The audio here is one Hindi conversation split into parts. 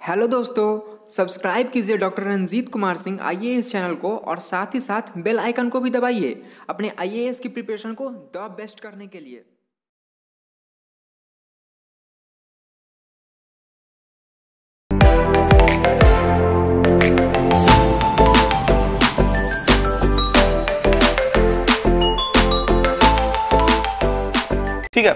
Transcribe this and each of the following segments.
हेलो दोस्तों, सब्सक्राइब कीजिए doctor Ranjit Kumar Singh IAS channel को और साथ ही साथ बेल आइकन को भी दबाइए अपने आईएएस की प्रिपरेशन को द बेस्ट करने के लिए। ठीक है,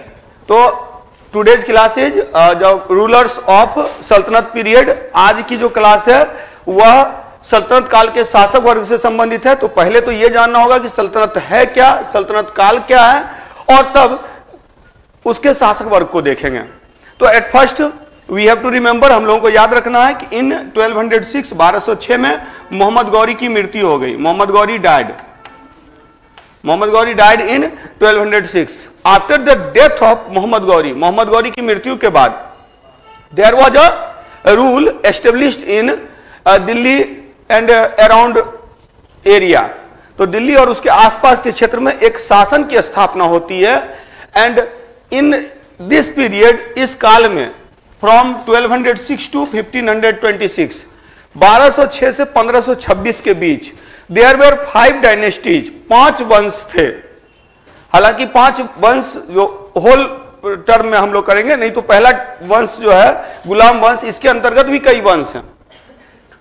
तो टुडेज क्लास इज जो रूलर्स ऑफ सल्तनत पीरियड। आज की जो क्लास है वह सल्तनत काल के शासक वर्ग से संबंधित है। तो पहले तो यह जानना होगा कि सल्तनत है क्या, सल्तनत काल क्या है, और तब उसके शासक वर्ग को देखेंगे। तो at first we have to remember, हम लोगों को याद रखना है कि इन 1206 में मोहम्मद गौरी की मृत्यु हो गई। Mohammad Ghori died in 1206। After the death of Mohammad Ghori की मृत्यु के बाद there was a rule established in Delhi and around area. तो दिल्ली और उसके आसपास के क्षेत्र में एक शासन की स्थापना होती है। एंड इन दिस पीरियड, इस काल में फ्रॉम 1206 टू 1526, 1206 से 1526 के बीच देयर वेर 5 डायनेस्टीज, 5 वंश थे। हालांकि 5 वंश जो होल टर्म में हम लोग करेंगे, नहीं तो पहला वंश जो है गुलाम वंश, इसके अंतर्गत भी कई वंश हैं।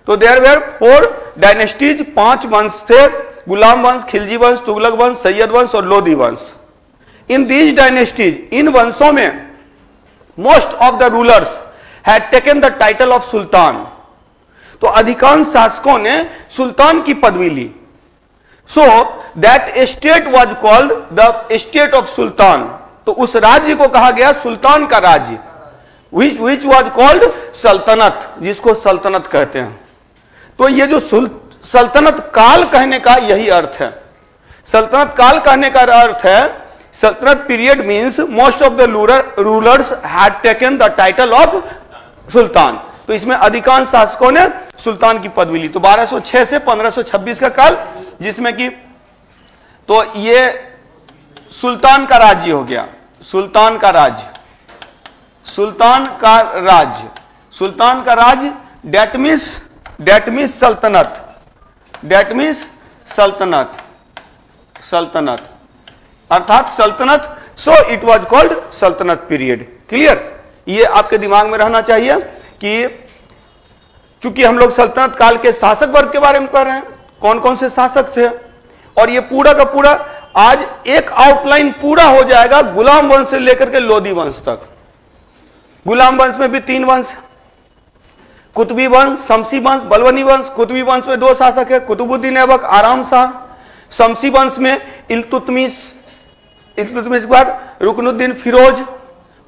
तो देयर वेर 4 डायनेस्टीज, 5 वंश थे, गुलाम वंश, खिलजी वंश, तुगलक वंश, सैयद वंश और लोधी वंश। इन दीज डायनेस्टीज, इन वंशों में most of the rulers had taken the title of sultan. तो अधिकांश शासकों ने सुल्तान की पदवी ली। So that state was called the state of sultan. तो उस राज्य को कहा गया सुल्तान का राज्य, which was called सल्तनत, जिसको सल्तनत कहते हैं। तो ये जो सल्तनत काल कहने का यही अर्थ है। सल्तनत काल कहने का अर्थ है, सल्तनत period means most of the rulers had taken the title of sultan. तो इसमें अधिकांश शासकों ने सुल्तान की पदवी ली। तो 1206 से 1526 का काल, जिसमें कि तो ये सुल्तान का राज्य हो गया। सुल्तान का राज्य डेट मीन्स सल्तनत अर्थात सल्तनत। सो इट वाज कॉल्ड सल्तनत पीरियड। क्लियर? ये आपके दिमाग में रहना चाहिए कि चूंकि हम लोग सल्तनत काल के शासक वर्ग के बारे में कर रहे हैं, कौन कौन से शासक थे, और ये पूरा का पूरा आज एक आउटलाइन पूरा हो जाएगा गुलाम वंश से लेकर के लोधी वंश तक। गुलाम वंश में भी 3 वंश, कुतुबी वंश, शमसी वंश, बलवनी वंश। कुतुबी वंश में 2 शासक है, कुतुबुद्दीन ऐबक, आराम शाह। शमसी वंश में इल्तुतमिश के बाद रुकनुद्दीन फिरोज,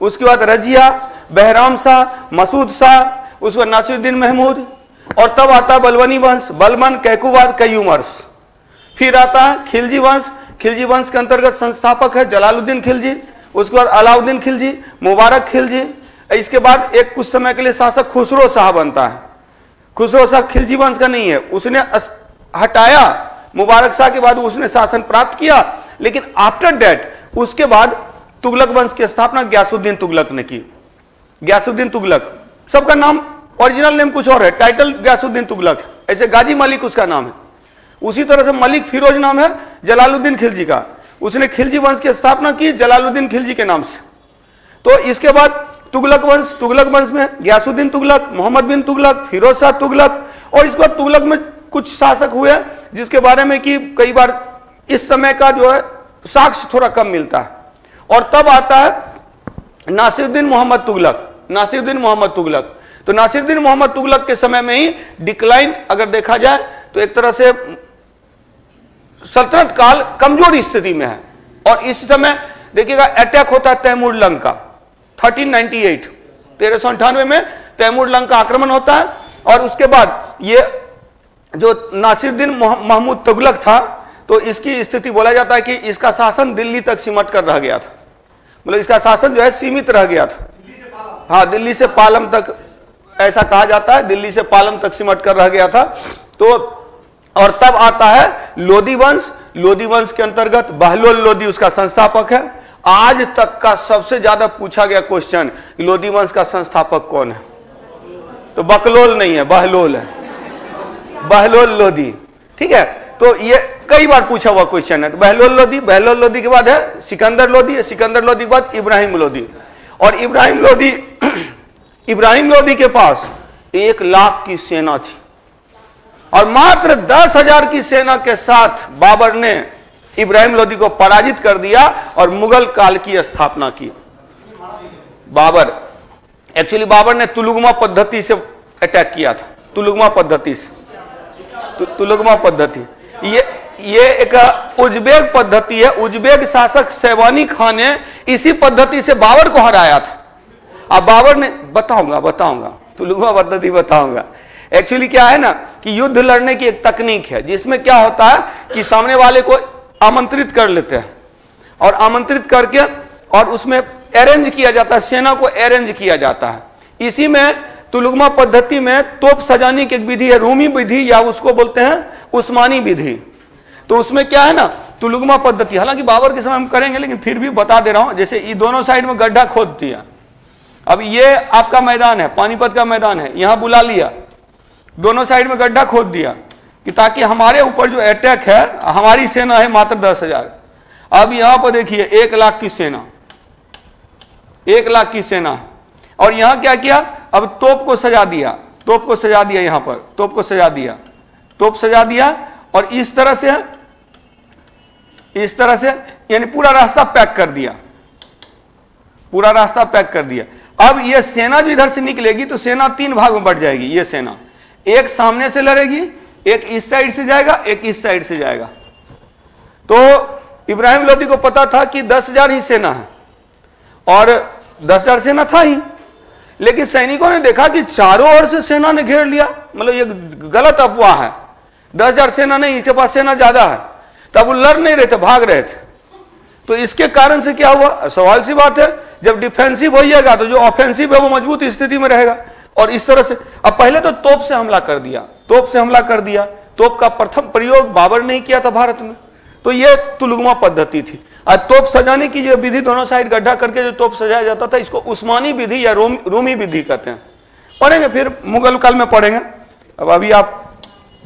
उसके बाद रजिया, बहराम शाह, मसूद शाह, उसके बाद नासिरुद्दीन महमूद, और तब आता बलवनी वंश, बलमन, कैकुबाद, कयूमर्स। फिर आता है खिलजी वंश। खिलजी वंश के अंतर्गत संस्थापक है जलालुद्दीन खिलजी, उसके बाद अलाउद्दीन खिलजी, मुबारक खिलजी। इसके बाद एक कुछ समय के लिए शासक खुसरो शाह बनता है। खुसरो शाह खिलजी वंश का नहीं है, उसने हटाया मुबारक शाह के बाद उसने शासन प्राप्त किया। लेकिन आफ्टर दैट उसके बाद तुगलक वंश की स्थापना गयासुद्दीन तुगलक ने की। गयासुद्दीन तुगलक, सबका नाम ओरिजिनल नेम कुछ और है, टाइटल गयासुद्दीन तुगलक। ऐसे गाजी मलिक उसका नाम है, उसी तरह से मलिक फिरोज नाम है जलालुद्दीन खिलजी का। उसने खिलजी वंश की स्थापना की जलालुद्दीन खिलजी के नाम से। तो इसके बाद तुगलक वंश में गयासुद्दीन तुगलक, मोहम्मद बिन तुगलक, फिरोज शाह तुगलक, और इसके बाद तुगलक में कुछ शासक हुए जिसके बारे में कि कई बार इस समय का जो है साक्ष्य थोड़ा कम मिलता है। और तब आता है नासिरुद्दीन मोहम्मद तुगलक। तो नासिरुद्दीन मोहम्मद तुगलक के समय में ही डिक्लाइन अगर देखा जाए तो एक तरह से सल्तनत काल कमजोर स्थिति में है। और इस समय देखिएगा अटैक होता है तैमूर लंग का 1398, 1398 में तैमूर लंग का आक्रमण होता है। और उसके बाद ये जो नासिरुद्दीन महमूद तुगलक था, तो इसकी स्थिति बोला जाता है कि इसका शासन दिल्ली तक सिमट कर रह गया था। मतलब इसका शासन जो है सीमित रह गया था। हाँ, दिल्ली से पालम तक, ऐसा कहा जाता है, दिल्ली से पालम तक सिमट कर रह गया था। तो और तब आता है लोधी वंश। लोधी वंश के अंतर्गत बहलोल लोधी उसका संस्थापक है। आज तक का सबसे ज्यादा पूछा गया क्वेश्चन, लोधी वंश का संस्थापक कौन है? तो बकलोल नहीं है, बहलोल है, बहलोल लोदी। ठीक है, तो ये कई बार पूछा हुआ क्वेश्चन है। तो बहलोल लोदी, बहलोल लोदी के बाद है सिकंदर लोदी, सिकंदर लोदी के बाद इब्राहिम लोदी। और इब्राहिम लोदी के पास 1 लाख की सेना थी और मात्र 10,000 की सेना के साथ बाबर ने इब्राहिम लोदी को पराजित कर दिया और मुगल काल की स्थापना की। बाबर ने तुलुगमा पद्धति से अटैक किया था, तुलुगमा पद्धति से, तुलुगमा पद्धति ये एक उज्बेक पद्धति है। उज्बेक शासक सैवानी खान ने इसी पद्धति से बाबर को हराया था। अब बाबर ने बताऊंगा तुलुगमा पद्धति बताऊंगा। एक्चुअली क्या है ना कि युद्ध लड़ने की एक तकनीक है जिसमें क्या होता है कि सामने वाले को आमंत्रित कर लेते हैं और आमंत्रित करके और उसमें अरेंज किया जाता है, सेना को अरेंज किया जाता है। इसी में तुलुगमा पद्धति में तोप सजाने की एक विधि है, रूमी विधि या उसको बोलते हैं उस्मानी विधि। तो उसमें क्या है ना तुलुगमा पद्धति, हालांकि बाबर के समय हम करेंगे लेकिन फिर भी बता दे रहा हूं। जैसे ये दोनों साइड में गड्ढा खोद दिया, अब ये आपका मैदान है, पानीपत का मैदान है, यहां बुला लिया, दोनों साइड में गड्ढा खोद दिया कि ताकि हमारे ऊपर जो अटैक है, हमारी सेना है मात्र 10,000। अब यहां पर देखिए 1 लाख की सेना, 1 लाख की सेना है। और यहां क्या किया, अब तोप को सजा दिया, तोप को सजा दिया, यहां पर तोप को सजा दिया, तोप सजा दिया और इस तरह से यानी पूरा रास्ता पैक कर दिया, पूरा रास्ता पैक कर दिया। अब ये सेना जो इधर से निकलेगी तो सेना 3 भाग में बढ़ जाएगी। ये सेना एक सामने से लड़ेगी, एक इस साइड से जाएगा, एक इस साइड से जाएगा। तो इब्राहिम लोदी को पता था कि 10,000 ही सेना है और 10,000 सेना था ही, लेकिन सैनिकों ने देखा कि चारों ओर से सेना ने घेर लिया। मतलब ये गलत अफवाह है, 10,000 सेना नहीं, इसके पास सेना ज्यादा है। तब वो लड़ नहीं रहे थे, भाग रहे थे। तो इसके कारण से क्या हुआ, स्वाभाविक सी बात है, जब डिफेंसिव होइएगा तो जो ऑफेंसिव है वो मजबूत स्थिति में रहेगा। और इस तरह से अब पहले तो तोप से हमला कर दिया, तोप से हमला कर दिया। तोप का प्रथम प्रयोग बाबर ने किया था भारत में। तो ये तुलुगमा पद्धति थी। आज तोप सजाने की जो विधि, दोनों साइड गड्ढा करके जो तोप सजाया जाता था, इसको उस्मानी विधि या रूमी विधि कहते हैं। पढ़ेंगे फिर मुगल काल में पढ़ेंगे। अब अभी आप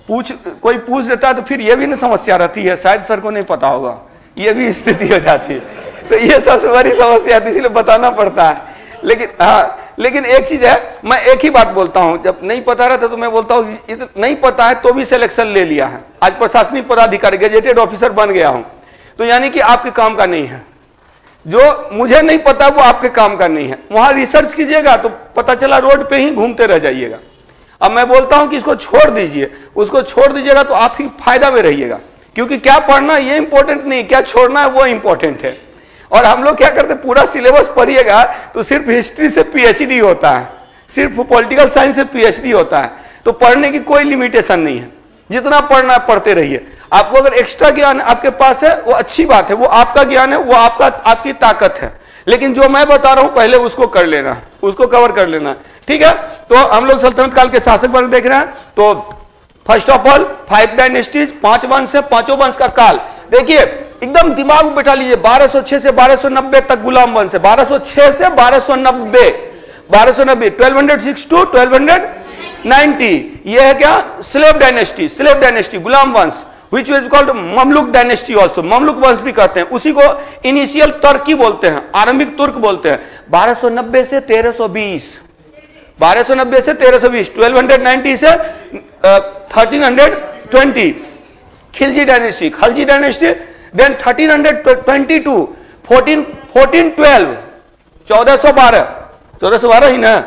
कोई पूछ देता है तो फिर ये भी नहीं समस्या रहती है, शायद सर को नहीं पता होगा, ये भी स्थिति हो जाती है। तो ये सबसे बड़ी समस्या थी, इसलिए बताना पड़ता है। लेकिन एक चीज है, मैं एक ही बात बोलता हूं, जब नहीं पता रहता तो मैं बोलता हूं नहीं पता है तो भी सिलेक्शन ले लिया है, आज प्रशासनिक पदाधिकारी गेजेटेड ऑफिसर बन गया हूं, तो यानी कि आपके काम का नहीं है। जो मुझे नहीं पता वो आपके काम का नहीं है। वहां रिसर्च कीजिएगा तो पता चला रोड पे ही घूमते रह जाइएगा। अब मैं बोलता हूं कि इसको छोड़ दीजिए, उसको छोड़ दीजिएगा तो आप ही फायदा में रहिएगा, क्योंकि क्या पढ़ना ये इंपॉर्टेंट नहीं, क्या छोड़ना है वो इंपॉर्टेंट है। और हम लोग क्या करते, पूरा सिलेबस पढ़िएगा तो सिर्फ हिस्ट्री से पीएचडी होता है, सिर्फ पॉलिटिकल साइंस से पीएचडी होता है। तो पढ़ने की कोई लिमिटेशन नहीं है, जितना पढ़ना है पढ़ते रहिए। आपको अगर एक्स्ट्रा ज्ञान आपके पास है वो अच्छी बात है, वो आपका ज्ञान है, वो आपकी ताकत है। लेकिन जो मैं बता रहा हूं पहले उसको कर लेना, उसको कवर कर लेना, ठीक है। तो हम लोग सल्तनत काल के शासक वर्ग देख रहे हैं। तो फर्स्ट ऑफ ऑल 5 डायनेस्टीज, 5 वंश है, 5 वंश का काल देखिए, एकदम दिमाग में बैठा लीजिए। 1206 से 1290 तक गुलाम वंश है, 1206 से 1290, 1206 to 1290। यह है क्या, स्लेव डायनेस्टी, गुलाम वंश, which was called Mamluk dynasty also, Mamluk वंश भी कहते हैं। उसी को इनिशियल तुर्की बोलते हैं, आरंभिक तुर्क बोलते हैं। 1290 से 1320, 1290 से 1320, 1290 से 1320 खिलजी डायनेस्टी, देन 1322, 1412, 1412 ही ना,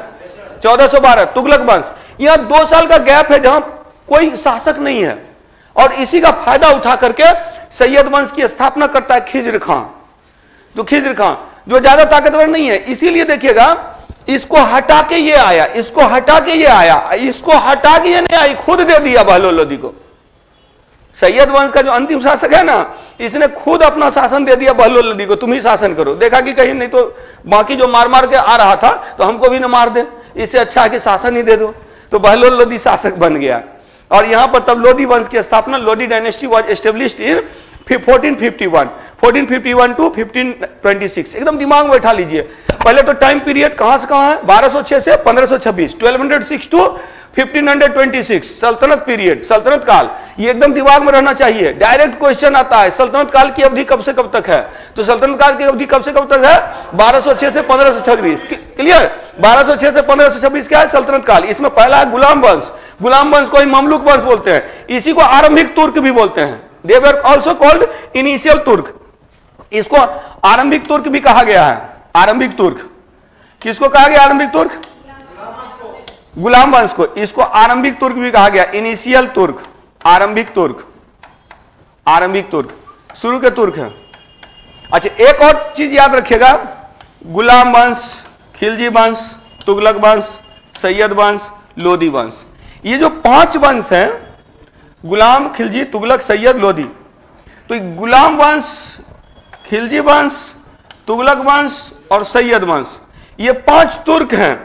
1412 तुगलक वंश। यह 2 साल का गैप है जहां कोई शासक नहीं है, और इसी का फायदा उठा करके सैयद वंश की स्थापना करता है खिज्र खां। तो खिज्र खां जो ज्यादा ताकतवर नहीं है, इसीलिए देखिएगा इसको हटा के ये आया, इसको हटा के ये आया, इसको हटा के ये नहीं आई, खुद दे दिया बहलोल लोदी को। सैयद वंश का जो अंतिम शासक है ना, इसने खुद अपना शासन दे दिया बहलोल लोदी को, तुम ही शासन करो। देखा कि कहीं नहीं तो बाकी जो मार मार के आ रहा था तो हमको भी ना मार दे, इससे अच्छा है कि शासन ही दे दो। तो बहलोल लोदी शासक बन गया। और यहां पर तब लोदी वंश की स्थापना, Lodi dynasty was established in 1451। 1451 to 1526, एकदम दिमाग में बैठा लीजिए। पहले तो टाइम पीरियड कहां से कहां है, 1206 से 1526, 1206 टू 1526 सल्तनत पीरियड, सल्तनत काल, ये एकदम दिमाग में रहना चाहिए। डायरेक्ट क्वेश्चन आता है सल्तनत काल की अवधि कब से कब तक है, तो सल्तनत काल की अवधि कब से कब तक है, 1206 से 1526, क्लियर। 1206 से 1526 क्या है, सल्तनत काल। इसमें पहला है गुलाम वंश, गुलाम वंश को ही ममलुक वंश बोलते हैं, इसी को आरंभिक तुर्क भी बोलते हैं, दे वर आल्सो कॉल्ड इनिशियल तुर्क। इसको आरंभिक तुर्क भी कहा गया है, आरंभिक तुर्क। किसको कहा गया आरंभिक तुर्क, गुलाम वंश को, इसको आरंभिक तुर्क भी कहा गया, इनिशियल तुर्क, आरंभिक तुर्क, आरंभिक तुर्क, शुरू के तुर्क है। अच्छा एक और चीज याद रखिएगा, गुलाम वंश, खिलजी वंश, तुगलक वंश, सैयद वंश, लोदी वंश, ये जो 5 वंश हैं, गुलाम, खिलजी, तुगलक, सैयद, लोदी, तो गुलाम वंश, खिलजी वंश, तुगलक वंश और सैयद वंश, ये 5 तुर्क हैं।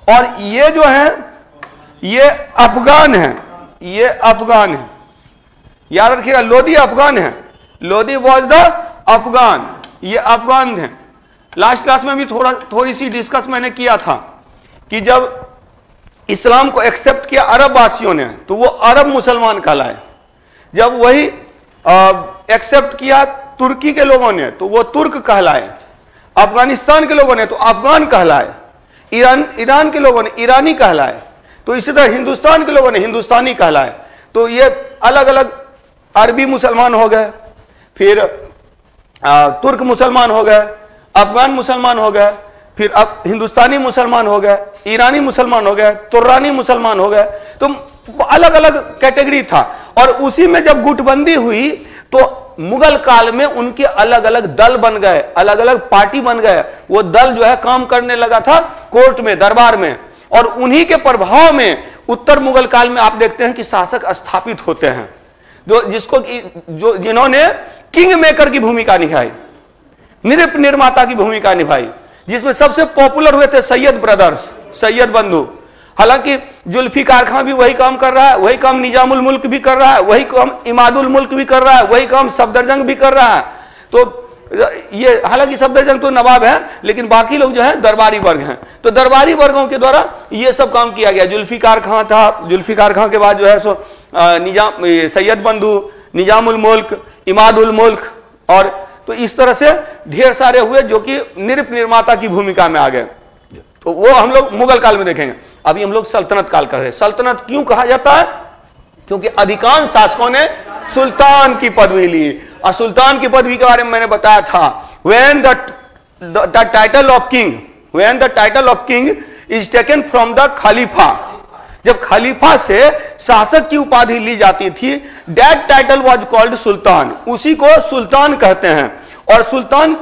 और ये जो है ये अफगान है, ये अफगान है, याद रखिएगा, लोदी अफगान है, लोदी वॉज द अफगान, ये अफगान है। लास्ट क्लास में भी थोड़ी सी डिस्कस मैंने किया था कि जब इस्लाम को एक्सेप्ट किया अरब वासियों ने तो वो अरब मुसलमान कहलाए, जब वही एक्सेप्ट किया तुर्की के लोगों ने तो वो तुर्क कहलाए, अफगानिस्तान के लोगों ने तो अफगान कहलाए, ईरान के लोगों ने ईरानी कहलाए, तो इसी तरह हिंदुस्तान के लोगों ने हिंदुस्तानी कहलाए। तो ये अलग अलग अरबी मुसलमान हो गए, फिर तुर्क मुसलमान हो गए, अफगान मुसलमान हो गए, फिर अब हिंदुस्तानी मुसलमान हो गए, ईरानी मुसलमान हो गए, तुर्रानी मुसलमान हो गए, तो अलग अलग कैटेगरी था। और उसी में जब गुटबंदी हुई तो मुगल काल में उनके अलग अलग दल बन गए, अलग अलग पार्टी बन गए, वो दल जो है काम करने लगा था कोर्ट में, दरबार में, और उन्हीं के प्रभाव में उत्तर मुगल काल में आप देखते हैं कि शासक स्थापित होते हैं, जो जिन्होंने किंग मेकर की भूमिका निभाई, नृप निर्माता की भूमिका निभाई, जिसमें सबसे पॉपुलर हुए थे सैयद ब्रदर्स, सैयद बंधु। हालांकि जुल्फिकार खां भी वही काम कर रहा है, वही काम निजामुल मुल्क भी कर रहा है, वही काम इमादुल मुल्क भी कर रहा है, वही काम सफदरजंग भी कर रहा है। तो ये हालांकि सफदरजंग तो नवाब है, लेकिन बाकी लोग जो है दरबारी वर्ग हैं, तो दरबारी वर्गों के द्वारा ये सब काम किया गया। जुल्फिकार खां था, जुल्फिकार खां के बाद जो है सो सैयद बंधु, निजामुल मुल्क, इमादुल मुल्क, और तो इस तरह से ढेर सारे हुए जो कि नृप निर्माता की भूमिका में आ गए। तो वो हम लोग मुगल काल में देखेंगे। अभी हम लोग सल्तनत काल कर रहे हैं। सल्तनत क्यों कहा जाता है, क्योंकि अधिकांश शासकों ने सुल्तान की पदवी ली, और सुल्तान की पदवी के बारे में मैंने बताया था, when the title of king is taken from the खलीफा, जब खलीफा से शासक की उपाधि ली जाती थी, that title was called सुल्तान, उसी को सुल्तान कहते हैं। और सुल्तान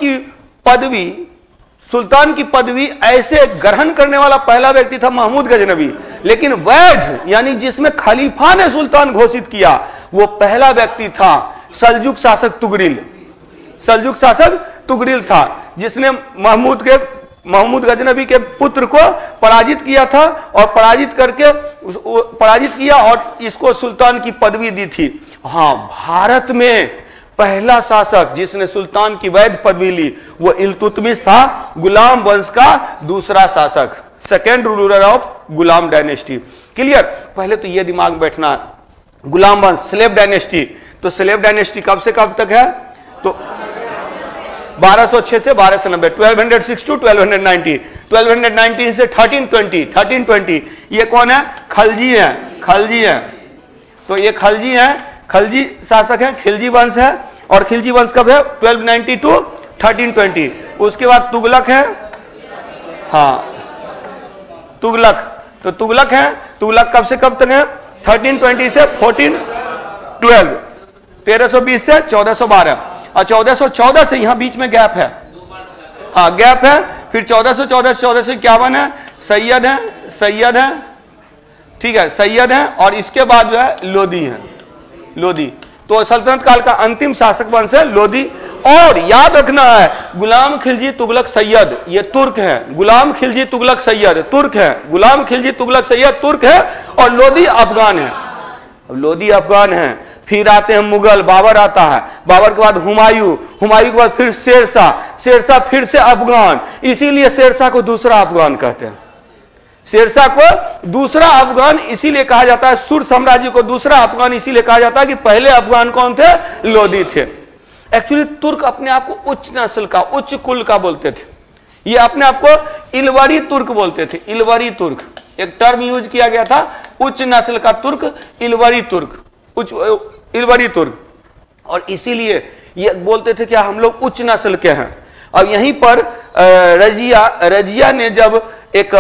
की पदवी ऐसे ग्रहण करने वाला पहला व्यक्ति था महमूद गजनबी, लेकिन वैध यानी जिसमें खलीफा ने सुल्तान घोषित किया वो पहला व्यक्ति था सल्जुक शासक तुगरिल। सल्जुक शासक तुगरिल था जिसने महमूद गजनबी के पुत्र को पराजित किया था, और पराजित किया और इसको सुल्तान की पदवी दी थी। हाँ, भारत में पहला शासक जिसने सुल्तान की वैध पदवी ली वो इल्तुतमिश था, गुलाम वंश का दूसरा शासक, second ruler of Ghulam dynasty. Clear. पहले तो ये दिमाग में बैठना, गुलाम वंश, स्लेव डायनेस्टी, तो स्लेव डायनेस्टी कब से कब तक है, तो 1206 से 1290, 1206 टू 1290, 1290 से 1320। ये कौन है, खलजी है, तो ये खलजी है, खलजी शासक है, खिलजी वंश है, और खिलजी वंश कब है, 1290 टू 1320। उसके बाद तुगलक है, हाँ तुगलक, तो तुगलक है, तुगलक कब से कब तक है, 1320 से 1412, 1320 से 1412, और 1414 से यहां बीच में गैप है, हाँ गैप है। फिर 1414 से 1451 है, सैयद है, ठीक है, सैयद है, और इसके बाद जो है लोदी। तो सल्तनत काल का अंतिम शासक वंश है लोदी। और याद रखना है, गुलाम खिलजी तुगलक सैयद ये तुर्क है, गुलाम खिलजी तुगलक सैयद तुर्क है, गुलाम खिलजी तुगलक सैयद तुर्क है, और लोदी अफगान है। अब लोदी अफगान है फिर आते हैं मुगल, बाबर आता है, बाबर के बाद हुमायूं, हुमायूं के बाद फिर शेरशाह, शेरशाह फिर से अफगान, इसीलिए शेरशाह को दूसरा अफगान कहते हैं। शेरशाह को दूसरा अफगान इसीलिए कहा जाता है, सुर साम्राज्य को दूसरा अफगान इसीलिए कहा जाता है कि पहले अफगान कौन थे? लोदी थे। एक्चुअली तुर्क अपने आप को उच्च नस्ल का, उच्च कुल का बोलते थे। ये अपने आप को इलवरी तुर्क बोलते थे। इलवरी तुर्क एक टर्म यूज किया गया था, उच्च नस्ल का तुर्क, इलवरी तुर्क, इलवरी तुर्क, और इसीलिए ये बोलते थे कि हम लोग उच्च नस्ल के हैं। और यहीं पर रजिया ने जब एक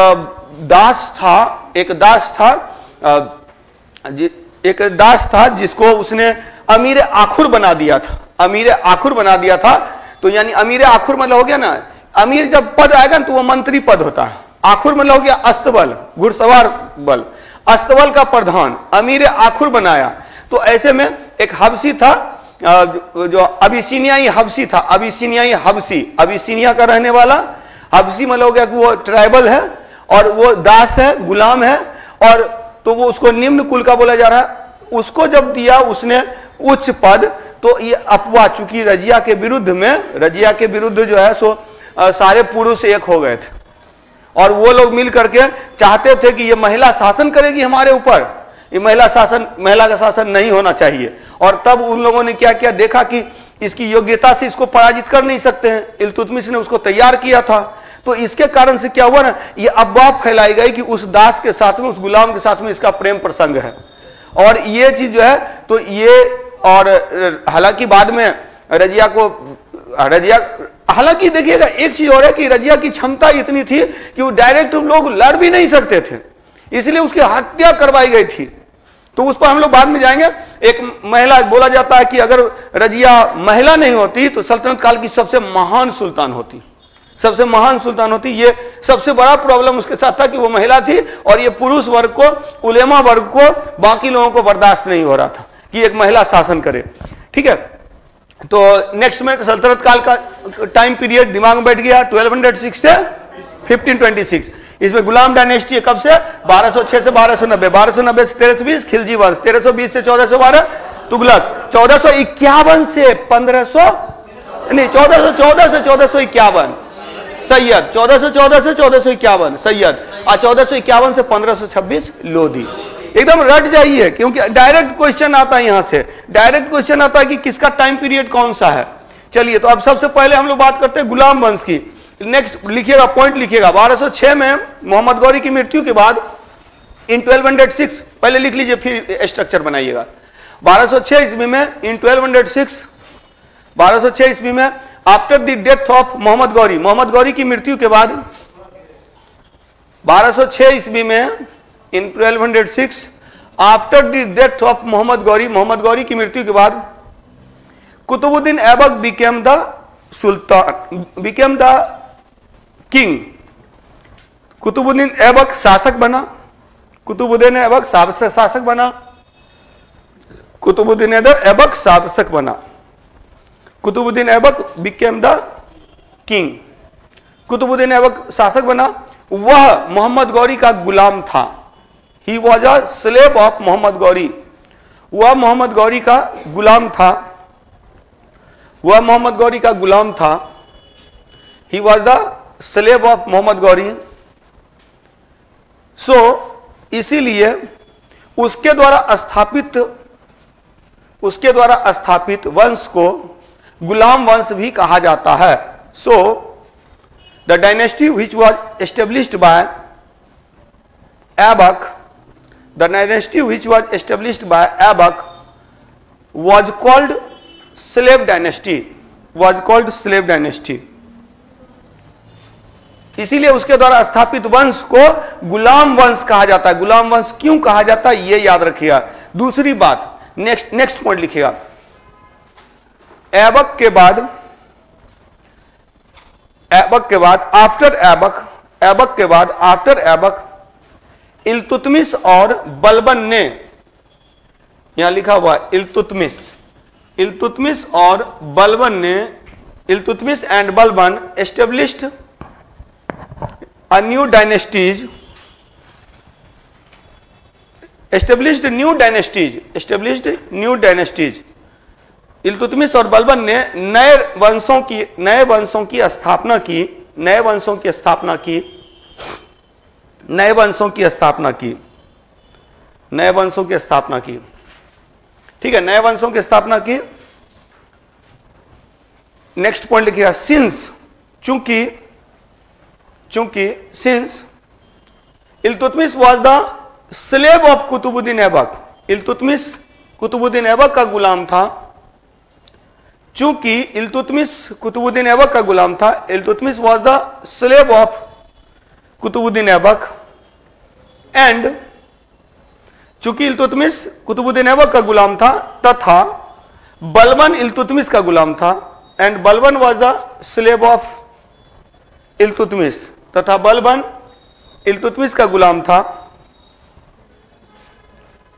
दास था जिसको उसने अमीर आखुर बना दिया था, अमीर आखुर बना दिया था। तो यानी अमीर आखुर मतलब हो गया ना, अमीर जब पद आएगा तो वो मंत्री पद होता है। आखुर मतलब हो गया अस्तबल, घुड़सवार बल, अस्तबल का प्रधान, अमीर आखुर बनाया। तो ऐसे में एक हबसी था जो अबिसिनियाई हबसी था, अबिसिनियाई हबसी, अबिसिनिया का रहने वाला। हबसी मतलब हो गया कि वो ट्राइबल है और वो दास है, गुलाम है, और तो वो उसको निम्न कुल का बोला जा रहा है। उसको जब दिया उसने उच्च पद, तो ये अफवाह, चूंकि रजिया के विरुद्ध जो है सो सारे पुरुष एक हो गए थे, और वो लोग मिल करके चाहते थे कि ये महिला शासन करेगी हमारे ऊपर, ये महिला का शासन नहीं होना चाहिए। और तब उन लोगों ने क्या किया, देखा कि इसकी योग्यता से इसको पराजित कर नहीं सकते हैं, इल्तुतमिश ने उसको तैयार किया था। तो इसके कारण से क्या हुआ ना, ये अफवाह फैलाई गई कि उस दास के साथ में, उस गुलाम के साथ में इसका प्रेम प्रसंग है। और ये चीज जो है तो ये, और हालांकि बाद में हालांकि देखिएगा एक चीज और है कि रजिया की क्षमता इतनी थी कि वो डायरेक्ट लोग लड़ भी नहीं सकते थे, इसलिए उसकी हत्या करवाई गई थी। तो उस पर हम लोग बाद में जाएंगे। एक महिला, बोला जाता है कि अगर रजिया महिला नहीं होती तो सल्तनत काल की सबसे महान सुल्तान होती, सबसे महान सुल्तान होती। ये सबसे बड़ा प्रॉब्लम उसके साथ था कि वो महिला थी, और ये पुरुष वर्ग को, उलेमा वर्ग को, बाकी लोगों को बर्दाश्त नहीं हो रहा था कि एक महिला शासन करे। ठीक है, तो नेक्स्ट में सल्तनत काल का टाइम पीरियड दिमाग में बैठ गया, 1206 से 1526। इसमें गुलाम डायनेस्टी कब से? 1206 से 1290, 1290 से 1320 खिलजी वंश, 1320 से 1412 तुगलक, 1451 से 1414 से 1451 सैयद, 1414 से 1451 सैयद, और 1451 से 1526 लोधी। एकदम रट जाइए, क्योंकि डायरेक्ट क्वेश्चन आता है, यहां से डायरेक्ट क्वेश्चन आता है कि किसका टाइम पीरियड कौन सा है। चलिए, तो अब सबसे पहले हम लोग बात करते हैं गुलाम वंश की। नेक्स्ट लिखिएगा, पॉइंट लिखिएगा, 1206 में मोहम्मद गौरी की मृत्यु के बाद इन 1206, पहले लिख लीजिए फिर स्ट्रक्चर बनाइएगा। 1206 ईस्वी में इन 1206 ईस्वी में after the death of Mohammad Ghori की मृत्यु के बाद 1206 ईस्वी में in 1206 after the death of Mohammad Ghori की मृत्यु के बाद Qutbuddin Aibak became the sultan, became the king. Qutbuddin Aibak शासक बना, कुतुबुद्दीन ऐबक शासक बना, कुतुबुद्दीन ऐबक शासक बना, Qutbuddin Aibak became the king. Qutbuddin Aibak शासक बना, वह मोहम्मद गौरी का गुलाम था। He was a slave of Mohammad Ghori, वह मोहम्मद गौरी का गुलाम था, वह मोहम्मद गौरी का गुलाम था। He was the slave of Mohammad Ghori. सो इसीलिए उसके द्वारा स्थापित वंश को गुलाम वंश भी कहा जाता है। So the dynasty which was established by Aibak, the dynasty which was established by Aibak was called slave dynasty, इसीलिए उसके द्वारा स्थापित वंश को गुलाम वंश कहा जाता है। गुलाम वंश क्यों कहा जाता है ये याद रखिएगा। दूसरी बात, नेक्स्ट पॉइंट लिखिएगा। ऐबक के बाद आफ्टर ऐबक इल्तुतमिश और बलबन ने, यहां लिखा हुआ इल्तुतमिश और बलबन ने, Iltutmish and Balban established a new dynasties established new dynasties. Iltutmish और बलबन ने नए वंशों की स्थापना की। ठीक है, नए वंशों की स्थापना की। नेक्स्ट पॉइंट लिखिएगा, सिंस, चूंकि since Iltutmish was the slave of Qutbuddin Aibak. Iltutmish Qutbuddin Aibak का गुलाम था। चूंकि इल्तुतमिश कुतुबुद्दीन ऐबक का गुलाम था, Iltutmish was the slave of Qutbuddin Aibak and, चूंकि इल्तुतमिश कुतुबुद्दीन ऐबक का गुलाम था तथा बलबन इल्तुतमिश का गुलाम था, and Balban was the slave of Iltutmish, तथा बलबन इल्तुतमिश का गुलाम था।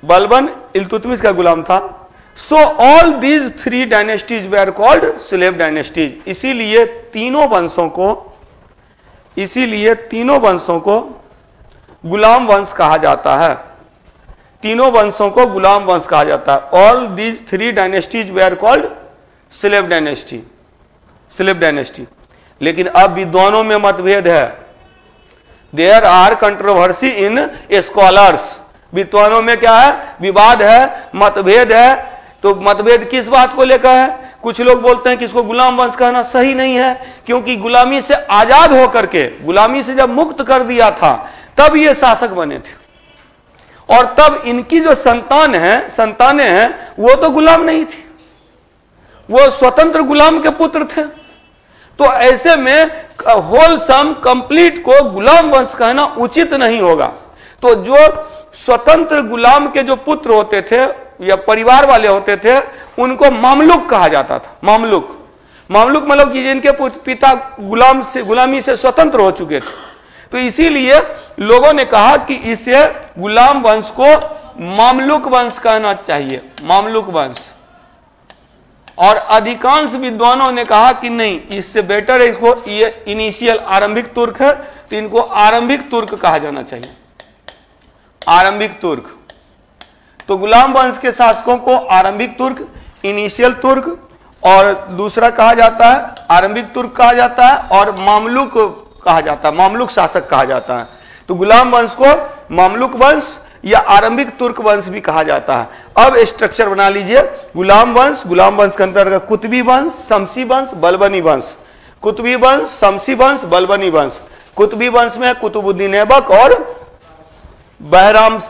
बलबन इल्तुतमिश का गुलाम था। So all these 3 dynasties were called slave dynasties. इसीलिए तीनों वंशों को गुलाम वंश कहा जाता है। तीनों वंशों को गुलाम वंश कहा जाता है। All these 3 dynasties were called slave dynasty. लेकिन अब विद्वानों में मतभेद है। There are controversy in scholars. विद्वानों में क्या है? विवाद है, मतभेद है। तो मतभेद किस बात को लेकर है? कुछ लोग बोलते हैं कि इसको गुलाम वंश कहना सही नहीं है, क्योंकि गुलामी से आजाद होकर के, गुलामी से जब मुक्त कर दिया था तब ये शासक बने थे, और तब इनकी जो संतानें हैं वो तो गुलाम नहीं थी, वो स्वतंत्र गुलाम के पुत्र थे। तो ऐसे में होलसम कंप्लीट को गुलाम वंश कहना उचित नहीं होगा। तो जो स्वतंत्र गुलाम के जो पुत्र होते थे या परिवार वाले होते थे, उनको मामलुक कहा जाता था। मामलुक मतलब कि जिनके पिता गुलामी से स्वतंत्र हो चुके थे। तो इसीलिए लोगों ने कहा कि इसे गुलाम वंश को मामलुक वंश कहना चाहिए, मामलुक वंश। और अधिकांश विद्वानों ने कहा कि नहीं, इससे बेटर है इसको, ये इनिशियल आरंभिक तुर्क है तो इनको आरंभिक तुर्क कहा जाना चाहिए, आरंभिक तुर्क। तो गुलाम वंश के शासकों को आरंभिक तुर्क, इनिशियल तुर्क और दूसरा कहा जाता है आरंभिक तुर्क कहा जाता है, और मामलुक कहा जाता है, मामलुक शासक कहा जाता है। तो गुलाम वंश को मामलुक वंश या आरंभिक तुर्क वंश भी कहा जाता है। अब स्ट्रक्चर बना लीजिए। गुलाम वंश के अंतर्गत कुतुबी वंश, शमसी वंश, बलबनी वंश। कुतुबी वंश, शमसी वंश, बलबनी वंश। कुतुबी वंश में कुतुबुद्दीन ऐबक और बहराम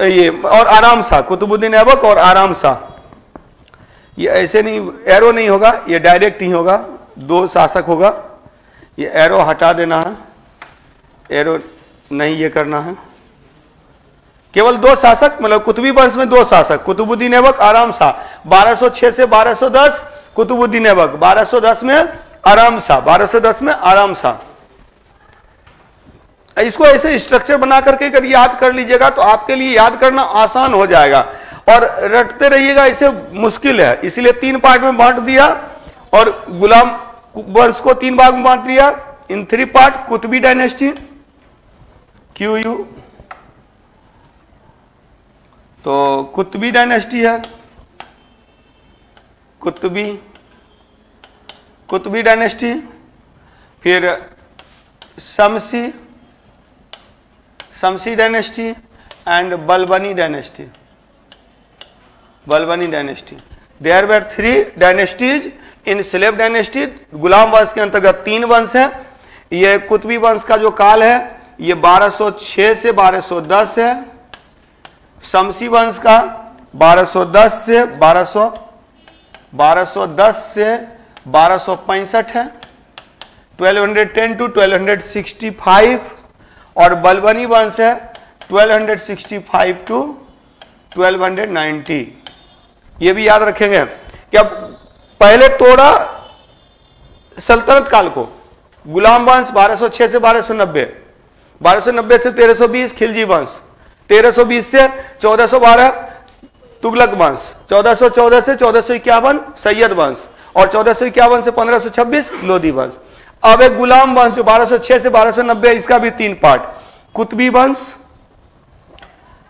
ये और आराम शाह, कुतुबुद्दीन ऐबक और आराम शाह। ये ऐसे नहीं, एरो नहीं होगा, ये डायरेक्ट ही होगा, 2 शासक होगा। ये एरो हटा देना है, एरो नहीं ये करना है। केवल 2 शासक, मतलब कुतुबी वंश में 2 शासक, कुतुबुद्दीन ऐबक, आराम शाह। 1206 से 1210 कुतुबुद्दीन ऐबक, 1210 में आराम शाह, 1210 में आराम शाह। इसको ऐसे स्ट्रक्चर बना करके अगर याद कर लीजिएगा तो आपके लिए याद करना आसान हो जाएगा, और रटते रहिएगा इसे मुश्किल है। इसलिए 3 पार्ट में बांट दिया और गुलाम वंश को 3 भाग में बांट दिया। इन 3 पार्ट कुतुबी डायनेस्टी, QU, तो कुतुबी डायनेस्टी है, कुतुबी डायनेस्टी, फिर Shamsi dynasty and Balbani dynasty. There were 3 dynasties in slave dynasty. गुलाम वंश के अंतर्गत 3 वंश है। ये कुतुबी वंश का जो काल है ये 1206 से 1210 है। शमसी वंश का 1210 से 1265 है, 1210 to 1265। और बलबनी वंश है 1265 to 1290। ये भी याद रखेंगे कि अब पहले तोड़ा सल्तनत काल को। गुलाम वंश 1206 से 1290, 1290 से 1320 खिलजी वंश, 1320 से 1412 तुगलक वंश, 1414 से 1451 सैयद वंश, और 1451 से 1526 लोधी वंश। अब एक गुलाम वंश जो 1206 से 1290, इसका भी 3 पार्ट, कुतुबी वंश,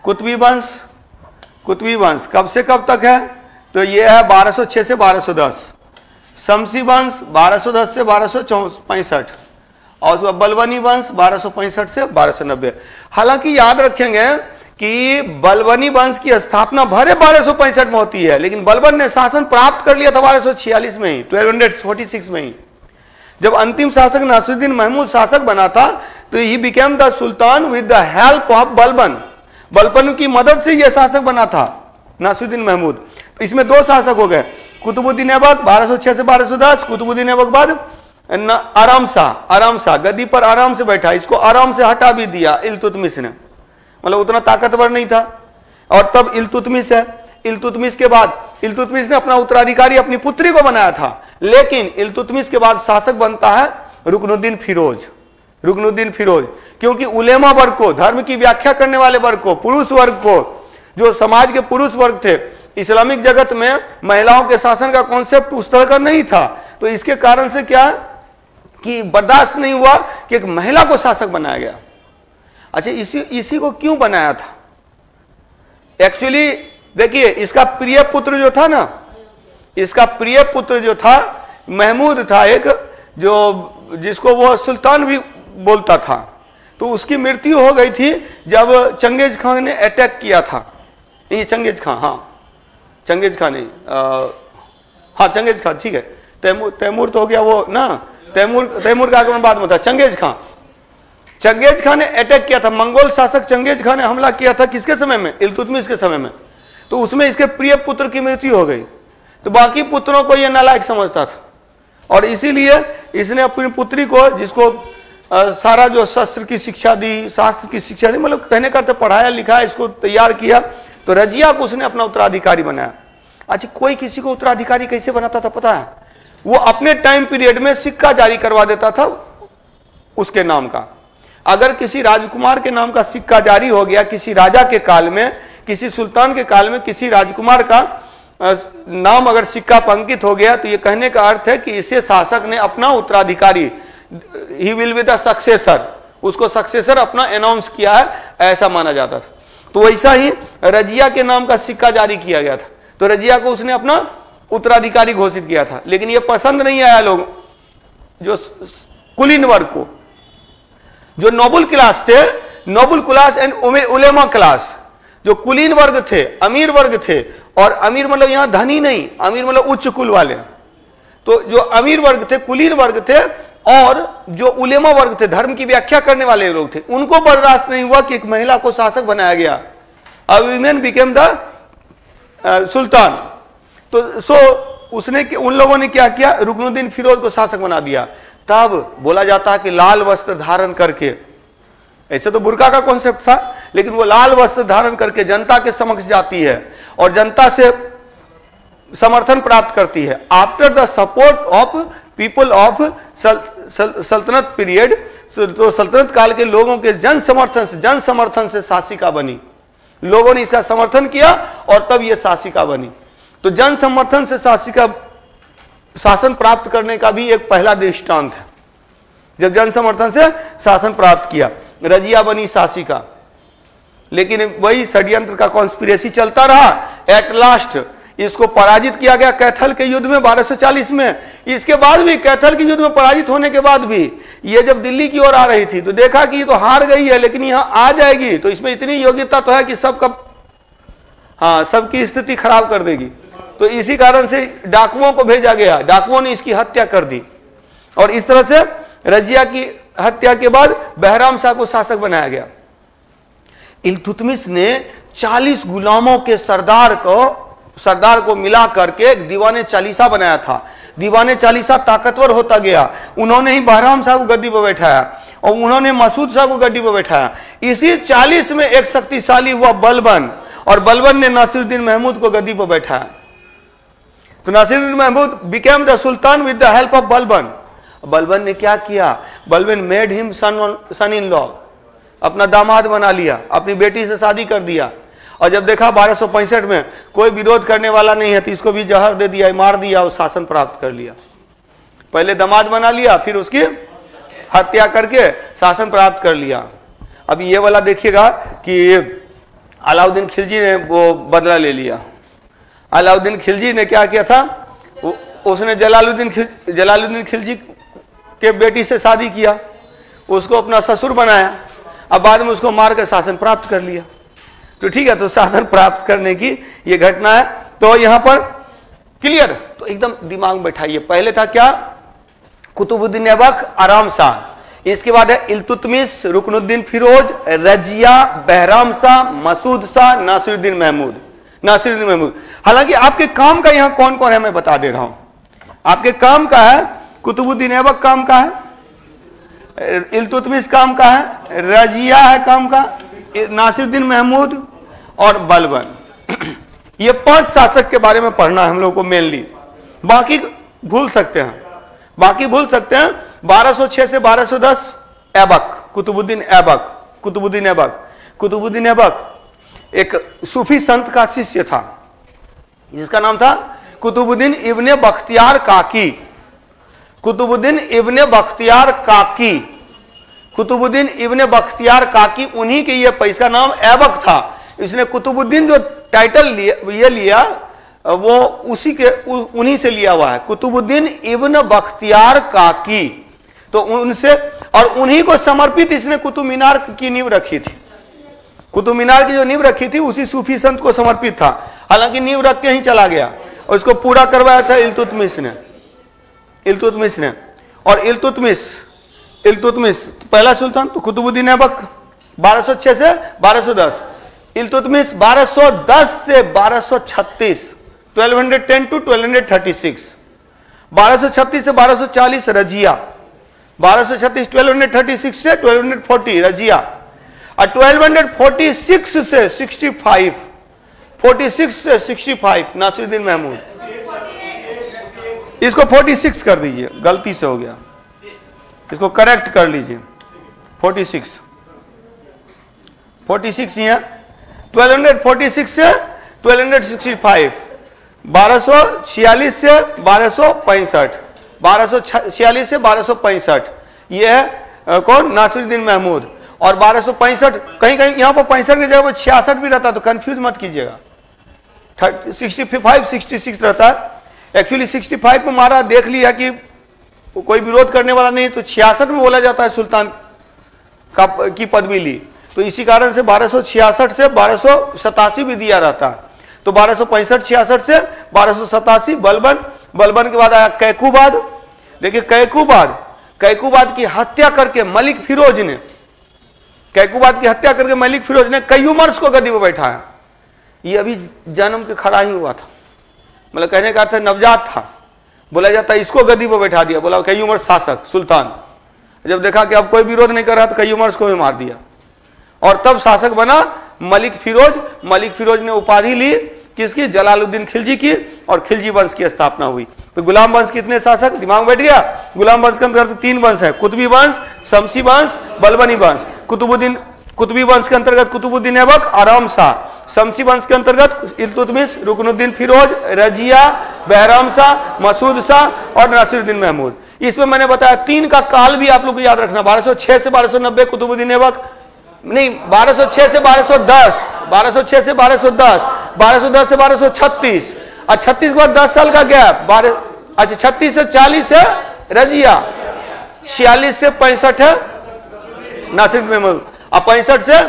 कुतुबी वंश कब से कब तक है? तो ये है 1206 से 1210। शमसी वंश 1210 से 1265 और उसके बाद बलबनी वंश 1265 से 1290। हालांकि याद रखेंगे कि बलबनी वंश की स्थापना भरे 1265 में होती है, लेकिन बलबन ने शासन प्राप्त कर लिया था 1246 में ही, 1246 में ही। जब अंतिम शासक नासिरुद्दीन महमूद शासक बना था तो he became the sultan with the help of Balban. Balban की मदद से यह शासक बना था नासिरुद्दीन महमूद। तो इसमें दो शासक हो गए, कुतुबुद्दीन ऐबक 1206 से 1210। कुतुबुद्दीन ऐबक बाद आराम शाह गद्दी पर आराम से बैठा, इसको आराम से हटा भी दिया इल्तुतमिश ने, मतलब उतना ताकतवर नहीं था। और तब इल्तुतमिश है, इल्तुतमिश के बाद इल्तुतमिश ने अपना उत्तराधिकारी अपनी पुत्री को बनाया था, लेकिन इल्तुतमिश के बाद शासक बनता है रुकनुद्दीन फिरोज। क्योंकि उलेमा वर्ग को, धर्म की व्याख्या करने वाले वर्ग को, पुरुष वर्ग को, जो समाज के पुरुष वर्ग थे, इस्लामिक जगत में महिलाओं के शासन का कॉन्सेप्ट उस तरह का नहीं था। तो इसके कारण से क्या कि बर्दाश्त नहीं हुआ कि एक महिला को शासक बनाया गया। अच्छा, इसी को क्यों बनाया था? एक्चुअली देखिए, इसका प्रिय पुत्र जो था ना, इसका प्रिय पुत्र जो था महमूद था एक, जो जिसको वो सुल्तान भी बोलता था। तो उसकी मृत्यु हो गई थी जब चंगेज खान ने अटैक किया था। ये चंगेज खान, चंगेज खान नहीं, चंगेज खान, ठीक है। तैमूर तो हो गया वो ना, तैमूर का आक्रमण बाद में था। चंगेज खान ने अटैक किया था, मंगोल शासक चंगेज खान ने हमला किया था किसके समय में? इल्तुतमिश के समय में। तो उसमें इसके प्रिय पुत्र की मृत्यु हो गई। तो बाकी पुत्रों को यह नालायक समझता था और इसीलिए इसने अपनी पुत्री को, जिसको सारा जो शस्त्र की शिक्षा दी, शास्त्र की शिक्षा दी, मतलब कहने करते पढ़ाया लिखाया, इसको तैयार किया, तो रजिया को उसने अपना उत्तराधिकारी बनाया। अच्छा, कोई किसी को उत्तराधिकारी कैसे बनाता था पता है? वो अपने टाइम पीरियड में सिक्का जारी करवा देता था उसके नाम का। अगर किसी राजकुमार के नाम का सिक्का जारी हो गया किसी राजा के काल में, किसी सुल्तान के काल में किसी राजकुमार का नाम अगर सिक्का पर अंकित हो गया, तो ये कहने का अर्थ है कि इसे शासक ने अपना उत्तराधिकारी, he will be the successor, उसको सक्सेसर अपना अनाउंस किया है, ऐसा माना जाता था। तो वैसा ही रजिया के नाम का सिक्का जारी किया गया था, तो रजिया को उसने अपना उत्तराधिकारी घोषित किया था। लेकिन ये पसंद नहीं आया लोग, जो कुलीन वर्ग को, जो नोबल क्लास थे, नोबल क्लास एंड उलेमा क्लास, जो कुलीन वर्ग थे, अमीर वर्ग थे, और अमीर मतलब यहां धनी नहीं, अमीर मतलब उच्च कुल वाले। तो जो अमीर वर्ग थे, कुलीन वर्ग थे, और जो उलेमा वर्ग थे, धर्म की व्याख्या करने वाले लोग थे, उनको बर्दाश्त नहीं हुआ कि एक महिला को शासक बनाया गया। अ वीमेन बिकेम द सुल्तान। तो उसने, उन लोगों ने क्या किया? रुकनुद्दीन फिरोज को शासक बना दिया। तब बोला जाता है कि लाल वस्त्र धारण करके, ऐसे तो बुर्का का कॉन्सेप्ट था, लेकिन वो लाल वस्त्र धारण करके जनता के समक्ष जाती है और जनता से समर्थन प्राप्त करती है। After the support of people of सल्तनत पीरियड, तो सल्तनत काल के लोगों के जन समर्थन से शासिका बनी। लोगों ने इसका समर्थन किया और तब यह शासिका बनी। तो जन समर्थन से शासिका शासन प्राप्त करने का भी एक पहला दृष्टांत है। जब जन समर्थन से शासन प्राप्त किया, रजिया बनी शासिका। लेकिन वही षड्यंत्र का कॉन्स्पिरेसी चलता रहा। एट लास्ट इसको पराजित किया गया कैथल के युद्ध में 1240 में। इसके बाद भी, कैथल के युद्ध में पराजित होने के बाद भी, ये जब दिल्ली की ओर आ रही थी तो देखा कि ये तो हार गई है, लेकिन यहां आ जाएगी तो इसमें इतनी योग्यता तो है कि सबकी स्थिति खराब कर देगी। तो इसी कारण से डाकुओं को भेजा गया, डाकुओं ने इसकी हत्या कर दी। और इस तरह से रजिया की हत्या के बाद बहराम शाह को शासक बनाया गया। इल्तुतमिश ने 40 गुलामों के सरदार को मिला करके एक दीवाने चालीसा बनाया था। दीवाने चालीसा ताकतवर होता गया। उन्होंने ही बहराम शाह को गद्दी पर बैठाया और उन्होंने मसूद शाह को गद्दी पर बैठाया। इसी 40 में एक शक्तिशाली हुआ बलबन, और बलबन ने नासिरुद्दीन महमूद को गद्दी पर बैठाया। तो Nasiruddin Mahmud became the sultan with the help of Balban. Balban ने क्या किया? Balban made him son in law, अपना दामाद बना लिया, अपनी बेटी से शादी कर दिया। और जब देखा 1265 में कोई विरोध करने वाला नहीं है तो इसको भी जहर दे दिया, मार दिया और शासन प्राप्त कर लिया। पहले दामाद बना लिया, फिर उसकी हत्या करके शासन प्राप्त कर लिया। अब ये वाला देखिएगा कि अलाउद्दीन खिलजी ने वो बदला ले लिया। अलाउद्दीन खिलजी ने क्या किया था, उसने जलालुद्दीन खिलजी के बेटी से शादी किया, उसको अपना ससुर बनाया, अब बाद में उसको मार कर शासन प्राप्त कर लिया। तो ठीक है, तो शासन प्राप्त करने की ये घटना है। तो यहां पर क्लियर, तो एकदम दिमाग में बैठाइए। पहले था क्या, कुतुबुद्दीन ऐबक, आराम शाह। इसके बाद है इल्तुतमिश, रुकनुद्दीन फिरोज, रजिया, बहराम शाह, मसूद शाह, नासिरुद्दीन महमूद। हालांकि आपके काम का यहां कौन कौन है मैं बता दे रहा हूं। आपके काम का है कुतुबुद्दीन ऐबक, काम का है इल्तुतमिश, काम का है रजिया, है काम का नासिरुद्दीन महमूद और बलबन। ये 5 शासक के बारे में पढ़ना है हम लोग को मेनली, बाकी भूल सकते हैं। 1206 से 1210 ऐबक, कुतुबुद्दीन ऐबक एक सूफी संत का शिष्य था जिसका नाम था कुतुबुद्दीन इब्ने बख्तियार काकी। कुतुबुद्दीन इब्ने बख्तियार काकी उन्हीं के, ये इसका नाम ऐबक था। इसने कुतुबुद्दीन जो टाइटल लिया वो उन्हीं से लिया हुआ है, कुतुबुद्दीन इब्न बख्तियार काकी। तो उनसे और उन्हीं को समर्पित इसने कुतुब मीनार की नींव रखी थी। कुतुब मीनार की जो नींव रखी थी उसी सूफी संत को समर्पित था। हालांकि नींव रख के ही चला गया और इसको पूरा करवाया था इल्तुतमिश ने। और इल्तुतमिश पहला सुल्तान तो कुतुबुद्दीन ऐबक 1206 से 1210, इल्तुतमिश 1210 से 1236, 1210 to 1236, 1236 से 1240 रजिया, 1236 1236 से 1240 रजिया, और 1246 से 65, 46 से 65 नासिरुद्दीन महमूद। इसको 46 कर दीजिए, गलती से हो गया, इसको करेक्ट कर लीजिए। 46 ही है। 1246 से 1265, 1246 से 1265, 1246 से 1265 ये है कौन, नासिरुद्दीन महमूद। और 1265 कहीं कहीं यहां पर 65 की जगह पर 66 भी रहता, तो कंफ्यूज मत कीजिएगा। 65 66 रहता है, एक्चुअली 65 में मारा, देख लिया कि कोई विरोध करने वाला नहीं, तो 66 में बोला जाता है सुल्तान की पदवी ली, तो इसी कारण से 1266 से 1287 भी दिया रहता है। तो 1265 66 से 1287 बलबन के बाद आया कैकुबाद। देखिए कैकुबाद की हत्या करके मलिक फिरोज ने कय्युमर्स को गद्दी पर बैठाया। ये अभी जन्म के खड़ा ही हुआ था, मतलब कहने का अर्थ नवजात था। बोला जाता है इसको गद्दी पर बैठा दिया, बोला कय्युमर्स शासक सुल्तान। जब देखा कि अब कोई विरोध नहीं कर रहा तो कय्युमर्स को भी मार दिया, और तब शासक बना मलिक फिरोज ने उपाधि ली किसकी, जलालुद्दीन खिलजी की, और खिलजी वंश की स्थापना हुई। तो गुलाम वंश कितने शासक, दिमाग बैठ गया। गुलाम वंश के अंतर्गत 3 वंश है, कुतुबी वंश, शमसी वंश, बलबनी वंश। कुतुबी वंश के अंतर्गत कुतुबुद्दीन ऐबक, आराम शाह। शमसी वंश के अंतर्गत इल्तुतमिश, रुकनुद्दीन फिरोज, रजिया, बहराम शाह, मसूद शाह और नासिरुद्दीन महमूद। इसमें मैंने बताया 3 का काल भी आप लोग को याद रखना। 1206 से 1290 कुतुबुद्दीन ऐबक, नहीं 1206 से 1210, 1206 से 1210, 1210 से 1236, और 36 के बाद 10 साल का गैप। 36 से 40 है रजिया, 46 से 65 है नासिरुद्दीन महमूद, और 65 से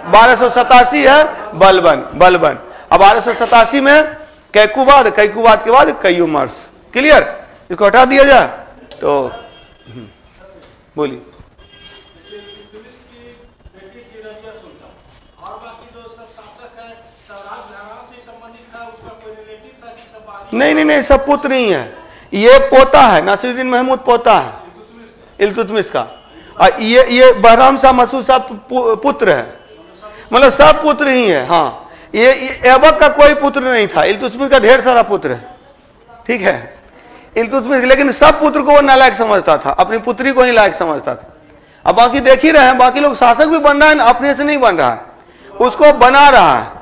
1287 है बलबन। अब 1287 में कैकुबाद के बाद कय्युमर्स। क्लियर, इसको हटा दिया जाए तो बोलिए। नहीं, सब पुत्र नहीं है, ये पोता है, नासिरुद्दीन महमूद पोता है इल्तुतमिश का, और ये बहराम शाह मसूद शाह पुत्र है, मतलब सब पुत्र ही है। हाँ, ये ऐबक का कोई पुत्र नहीं था, इल्तुतमिश का ढेर सारा पुत्र है, ठीक है इल्तुतमिश, लेकिन सब पुत्र को वो नालायक समझता था, अपनी पुत्री को ही लायक समझता था। अब बाकी देख ही रहे हैं, बाकी लोग शासक भी बन रहा है, अपने से नहीं बन रहा है, उसको बना रहा है।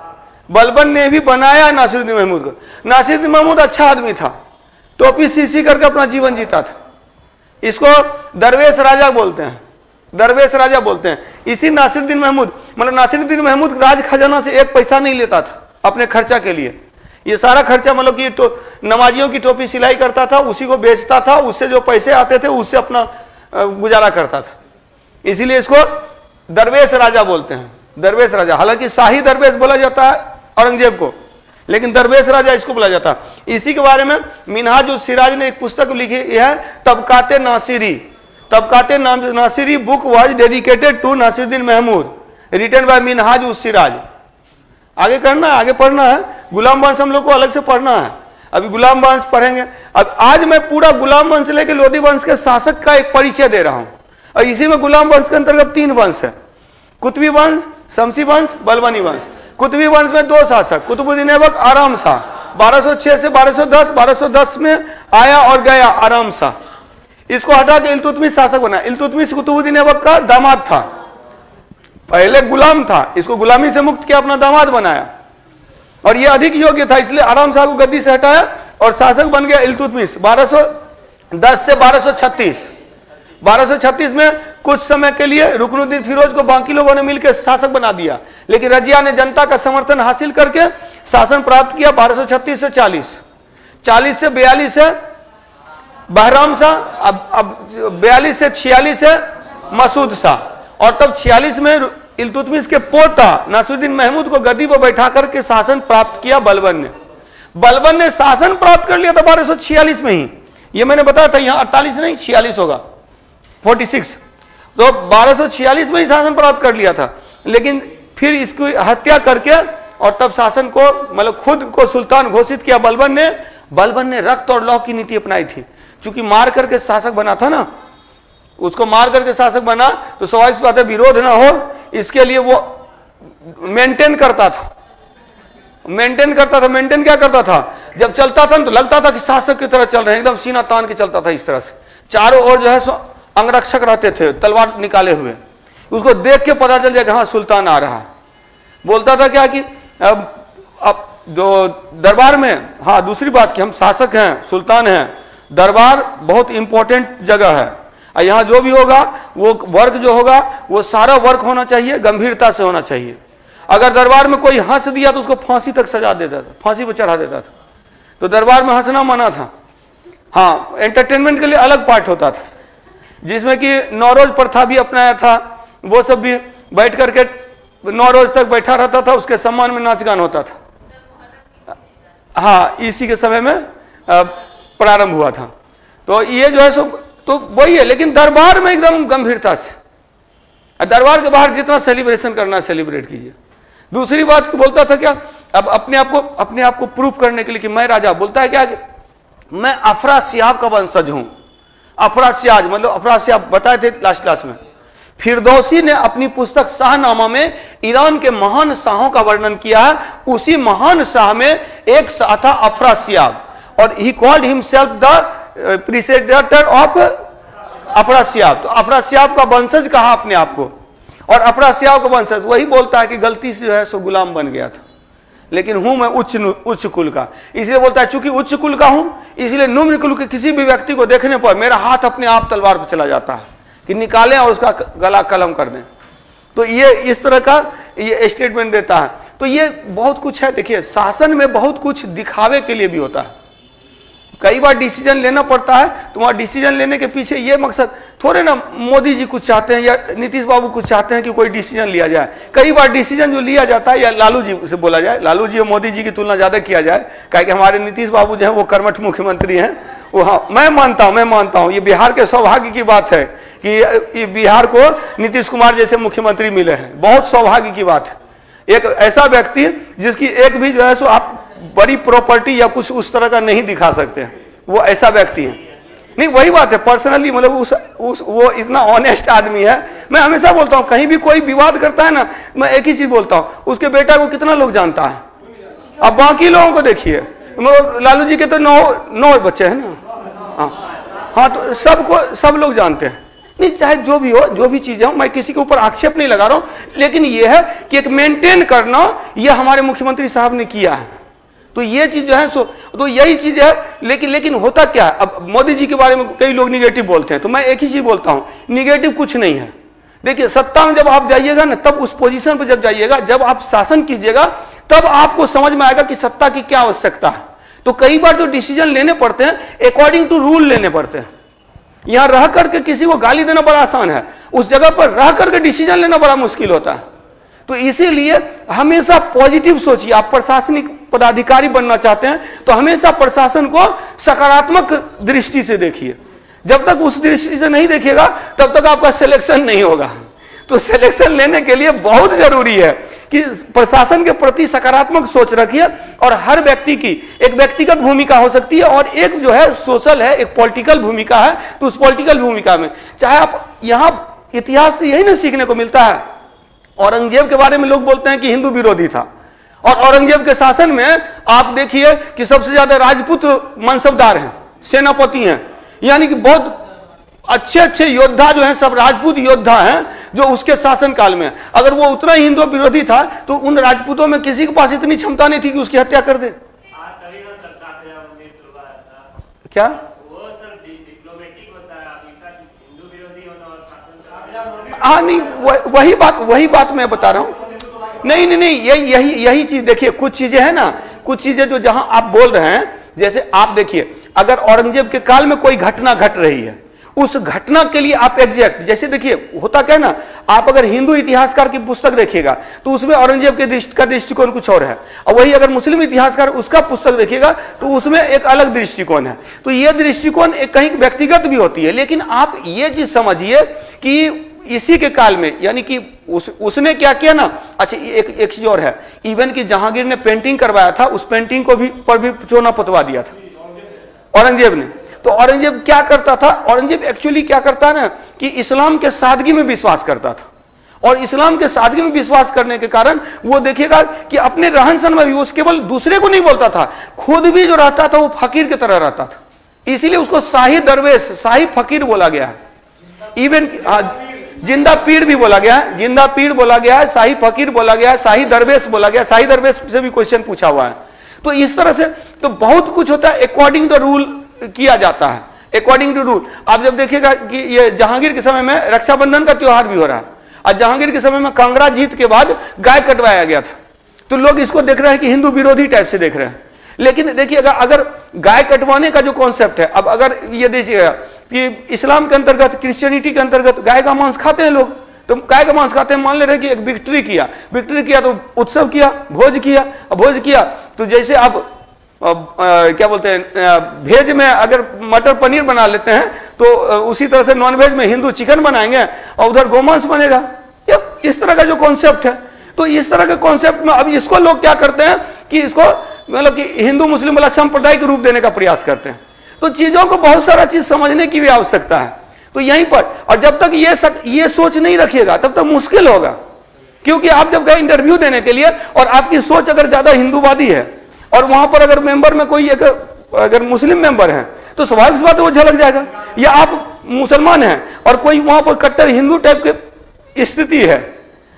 बलबन ने भी बनाया नासिरुद्दीन महमूद को। नासिरुद्दीन महमूद अच्छा आदमी था, टोपी सीसी करके अपना जीवन जीता था। इसको दरवेश राजा बोलते हैं, दरवेश राजा बोलते हैं। इसी नासिरुद्दीन महमूद, मतलब नासिरुद्दीन महमूद राज खजाना से एक पैसा नहीं लेता था अपने खर्चा के लिए। ये सारा खर्चा मतलब कि तो नमाजियों की टोपी सिलाई करता था, उसी को बेचता था, उससे जो पैसे आते थे उससे अपना गुजारा करता था। इसीलिए इसको दरवेश राजा बोलते हैं, दरवेश राजा। हालांकि शाही दरवेश बोला जाता है औरंगजेब को, लेकिन दरवेश राजा इसको बोला जाता है। इसी के बारे में मिनहाज-उस-सिराज ने एक पुस्तक लिखी है, Tabaqat-i Nasiri. Tabaqat-i Nasiri book was dedicated to Nasiruddin Mahmud, written by Minhaj-us-Siraj. आगे करना है, आगे पढ़ना है। गुलाम वंश हम लोग को अलग से पढ़ना है, अभी गुलाम वंश पढ़ेंगे। अब आज मैं पूरा गुलाम वंश लेके लोधी वंश के शासक का एक परिचय दे रहा हूं। और इसी में गुलाम वंश के अंतर्गत 3 वंश है, कुतुबी वंश, शमसी वंश, बलबनी वंश। कुतुबी वंश में 2 शासक, कुतुबुद्दीन ऐबक, आराम शाह, 1206 से 1210, 1210 में आया और गया आराम शाह। इसको हटा के इल्तुतमिश शासक बना। इल्तुतमिश कुतुबुद्दीन ऐबक का दामाद था, पहले गुलाम था, इसको गुलामी से मुक्त किया, अपना दामाद बनाया और ये अधिक योग्य था, इसलिए आराम शाह को गद्दी से हटाया और शासक बन गया इल्तुतमिश 1210 से 1236। 1236 में कुछ समय के लिए रुकनुद्दीन फिरोज को बाकी लोगों ने मिलकर शासक बना दिया, लेकिन रजिया ने जनता का समर्थन हासिल करके शासन प्राप्त किया 1236 से 40। 40 से 42 है बहराम शाह, अब 42 से 46 है मसूद शाह। और तब 46 में इल्तुतमिश के पोता नासिरुद्दीन महमूद को गद्दी पर बैठा करके शासन प्राप्त किया बलबन ने। बलबन ने शासन प्राप्त कर लिया था 1246 में ही, ये मैंने बताया था, यहां 48 नहीं 46 होगा, 46। तो 1246 में ही शासन प्राप्त कर लिया था, लेकिन फिर इसकी हत्या करके और तब शासन को मतलब खुद को सुल्तान घोषित किया बलबन ने। बलबन ने रक्त और लौ की नीति अपनाई थी, क्योंकि मार करके शासक बना था ना, उसको मार करके शासक बना तो स्वाभाविक बात है विरोध ना हो, इसके लिए वो मेंटेन करता था। मेंटेन क्या करता था, जब चलता था तो लगता था कि शासक की तरह चल रहे हैं, एकदम सीना तान के चलता था इस तरह से। चारों ओर जो है सो अंगरक्षक रहते थे तलवार निकाले हुए, उसको देख के पता चल जाएगा हाँ सुल्तान आ रहा है। बोलता था क्या कि अब जो दरबार में, हाँ दूसरी बात कि हम शासक हैं, सुल्तान हैं, दरबार बहुत इंपॉर्टेंट जगह है, यहाँ जो भी होगा वो वर्क जो होगा वो सारा वर्क होना चाहिए, गंभीरता से होना चाहिए। अगर दरबार में कोई हंस दिया तो उसको फांसी तक सजा देता था, फांसी पर चढ़ा देता था। तो दरबार में हंसना मना था। हाँ, एंटरटेनमेंट के लिए अलग पार्ट होता था, जिसमें कि नौरोज प्रथा भी अपनाया था, वो सब भी बैठ करके 9 रोज तक बैठा रहता था, उसके सम्मान में नाच गान होता था। हाँ, इसी के समय में प्रारंभ हुआ था। तो ये जो है सो तो वही है, लेकिन दरबार में एकदम गंभीरता से। दरबार के बाहर जितना सेलिब्रेशन करना है सेलिब्रेट कीजिए। दूसरी बात बोलता था क्या, अब अपने आप को प्रूफ करने के लिए कि मैं राजा, बोलता है क्या कि मैं अफरासियाब का वंशज हूं। अफरासियाज मतलब अफरासियाब बताए थे लास्ट क्लास में। फिरदौसी ने अपनी पुस्तक शाहनामा में ईरान के महान शाहों का वर्णन किया है। उसी महान शाह में एक शाह था अफरासियाब, और he called himself the predecessor of Afrasiyab. तो अफरासियाब का वंशज कहा अपने आप को, और अफरासियाब का वंशज वही बोलता है कि गलती से जो है सो गुलाम बन गया था, लेकिन हूं मैं उच्च कुल का। इसलिए बोलता है चूंकि उच्च कुल का हूं, इसलिए निम्न कुल के किसी भी व्यक्ति को देखने पर मेरा हाथ अपने आप तलवार पर चला जाता है कि निकालें और उसका गला कलम कर दें। तो ये इस तरह का ये स्टेटमेंट देता है। तो ये बहुत कुछ है। देखिए, शासन में बहुत कुछ दिखावे के लिए भी होता है। कई बार डिसीजन लेना पड़ता है, तो वहां डिसीजन लेने के पीछे ये मकसद थोड़े ना मोदी जी कुछ चाहते हैं या नीतीश बाबू कुछ चाहते हैं कि कोई डिसीजन लिया जाए। कई बार डिसीजन जो लिया जाता है, या लालू जी से बोला जाए, लालू जी और मोदी जी की तुलना ज्यादा किया जाए, कि हमारे नीतीश बाबू जो है वो कर्मठ मुख्यमंत्री हैं। वो हाँ, मैं मानता हूं ये बिहार के सौभाग्य की बात है कि बिहार को नीतीश कुमार जैसे मुख्यमंत्री मिले हैं। बहुत सौभाग्य की बात है। एक ऐसा व्यक्ति जिसकी एक भी जो है सो आप बड़ी प्रॉपर्टी या कुछ उस तरह का नहीं दिखा सकते हैं, वो ऐसा व्यक्ति है। नहीं, वही बात है, पर्सनली मतलब वो इतना ऑनेस्ट आदमी है। मैं हमेशा बोलता हूं, कहीं भी कोई विवाद करता है ना, मैं एक ही चीज बोलता हूं, उसके बेटा को कितना लोग जानता है। अब बाकी लोगों को देखिए, लालू जी के तो 9 बच्चे हैं ना। हाँ, तो सब लोग जानते हैं। नहीं, चाहे जो भी हो, जो भी चीजें हो, मैं किसी के ऊपर आक्षेप नहीं लगा रहा हूं, लेकिन यह है कि एक मेंटेन करना, यह हमारे मुख्यमंत्री साहब ने किया है। तो ये चीज जो है सो तो यही चीज है। लेकिन होता क्या है, अब मोदी जी के बारे में कई लोग निगेटिव बोलते हैं, तो मैं एक ही चीज बोलता हूं, निगेटिव कुछ नहीं है। देखिए सत्ता में जब आप जाइएगा ना, तब उस पोजीशन पर जब जाइएगा, जब आप शासन कीजिएगा, तब आपको समझ में आएगा कि सत्ता की क्या आवश्यकता है। तो कई बार जो डिसीजन लेने पड़ते हैं अकॉर्डिंग टू रूल लेने पड़ते हैं। यहां रह करके किसी को गाली देना बड़ा आसान है, उस जगह पर रह करके डिसीजन लेना बड़ा मुश्किल होता है। तो इसीलिए हमेशा पॉजिटिव सोचिए। आप प्रशासनिक पदाधिकारी बनना चाहते हैं तो हमेशा प्रशासन को सकारात्मक दृष्टि से देखिए। जब तक उस दृष्टि से नहीं देखिएगा तब तक आपका सिलेक्शन नहीं होगा। तो सिलेक्शन लेने के लिए बहुत जरूरी है कि प्रशासन के प्रति सकारात्मक सोच रखिए। और हर व्यक्ति की एक व्यक्तिगत भूमिका हो सकती है और एक जो है सोशल है, एक पॉलिटिकल भूमिका है। तो उस पॉलिटिकल भूमिका में चाहे आप यहां इतिहास से यही ना सीखने को मिलता है। औरंगजेब के बारे में लोग बोलते हैं कि हिंदू विरोधी था, और औरंगजेब के शासन में आप देखिए कि सबसे ज्यादा राजपूत मनसबदार हैं, सेनापति हैं, यानी कि बहुत अच्छे अच्छे योद्धा जो हैं सब राजपूत योद्धा हैं जो उसके शासन काल में। अगर वो उतना ही हिंदू विरोधी था तो उन राजपूतों में किसी के पास इतनी क्षमता नहीं थी कि उसकी हत्या कर दे। क्या हाँ नहीं, वही बात मैं बता रहा हूं। नहीं, यही चीज देखिए। कुछ चीजें हैं ना, कुछ चीजें जो जहां आप बोल रहे हैं, जैसे आप देखिए अगर औरंगजेब के काल में कोई घटना घट रही है, उस घटना के लिए आप एग्जैक्ट, जैसे देखिए होता क्या है ना, आप अगर हिंदू इतिहासकार की पुस्तक देखिएगा तो उसमें औरंगजेब के दृष्टिकोण कुछ और है, और वही अगर मुस्लिम इतिहासकार उसका पुस्तक देखिएगा तो उसमें एक अलग दृष्टिकोण है। तो यह दृष्टिकोण एक कहीं व्यक्तिगत भी होती है, लेकिन आप ये चीज समझिए कि इसी के काल में, यानी कि उसने क्या किया ना। अच्छा एक चीज और है, इवन कि जहांगीर ने पेंटिंग करवाया था, उस पेंटिंग को भी पर भी चोना पतवा दिया था औरंगजेब ने। तो औरंगजेब क्या करता था, औरंगजेब एक्चुअली क्या करता है ना कि इस्लाम के सादगी में विश्वास करता था, और इस्लाम के सादगी में विश्वास करने के कारण वो देखिएगा कि अपने रहन सहन में भी वो केवल दूसरे को नहीं बोलता था, खुद भी जो रहता था वो फकीर की तरह रहता था। इसीलिए उसको शाही दरवेश, शाही फकीर बोला गया है। इवन जिंदा पीर भी बोला गया है, जिंदा पीर बोला गया है, शाही फकीर बोला गया है, शाही दरवेश बोला गया है। शाही दरवेश से भी क्वेश्चन पूछा हुआ है। तो इस तरह से तो बहुत कुछ होता है, अकॉर्डिंग टू रूल किया जाता है, अकॉर्डिंग टू रूल। आप जब देखिएगा कि ये जहांगीर के समय में रक्षाबंधन का त्योहार भी हो रहा है, और जहांगीर के समय में कांगड़ा जीत के बाद गाय कटवाया गया था, तो लोग इसको देख रहे हैं कि हिंदू विरोधी टाइप से देख रहे हैं। लेकिन देखिएगा अगर गाय कटवाने का जो कॉन्सेप्ट है, अब अगर ये देखिएगा कि इस्लाम के अंतर्गत, क्रिश्चियनिटी के अंतर्गत गाय का मांस खाते हैं लोग, तो गाय का मांस खाते हैं। मान ले रहे कि एक विक्ट्री किया तो उत्सव किया, भोज किया तो जैसे आप क्या बोलते हैं, वेज में अगर मटर पनीर बना लेते हैं तो उसी तरह से नॉन वेज में हिंदू चिकन बनाएंगे और उधर गोमांस बनेगा। इस तरह का जो कॉन्सेप्ट है, तो इस तरह के कॉन्सेप्ट में अब इसको लोग क्या करते हैं कि इसको मतलब कि हिंदू मुस्लिम वाला सांप्रदायिक रूप देने का प्रयास करते हैं। तो चीजों को बहुत सारा चीज समझने की भी आवश्यकता है। तो यहीं पर, और जब तक ये सोच नहीं रखिएगा तब तक मुश्किल होगा, क्योंकि आप जब गए इंटरव्यू देने के लिए और आपकी सोच अगर ज्यादा हिंदूवादी है और वहां पर अगर मेंबर में कोई एक अगर मुस्लिम मेंबर है तो स्वाभाविक बात है वो झलक जाएगा। या आप मुसलमान हैं और कोई वहां पर कट्टर हिंदू टाइप की स्थिति है,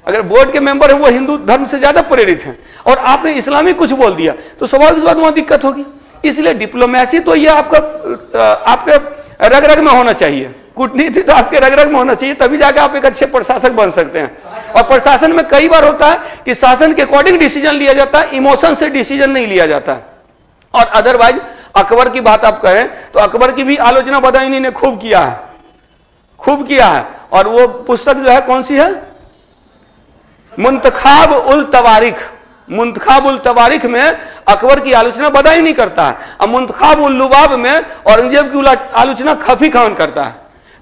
अगर बोर्ड के मेंबर है वो हिंदू धर्म से ज्यादा प्रेरित हैं और आपने इस्लामी कुछ बोल दिया तो स्वाभाविक बात वहां दिक्कत होगी। इसलिए डिप्लोमेसी तो ये आपके रग रग में होना चाहिए, कूटनीति तो आपके रग रग में होना चाहिए, तभी जाकर आप एक अच्छे प्रशासक बन सकते हैं। और प्रशासन में कई बार होता है कि शासन के अकॉर्डिंग डिसीजन लिया जाता है, इमोशन से डिसीजन नहीं लिया जाता है। और अदरवाइज अकबर की बात आप करें तो अकबर की भी आलोचना बदायूनी ने खूब किया है। और वो पुस्तक जो है कौन सी है, मुंतखाब उल तवारिख में अकबर की आलोचना बदायूनी करता है, और मुंतखाब उल लुबाब में औरंगजेब की आलोचना खफी खान करता है।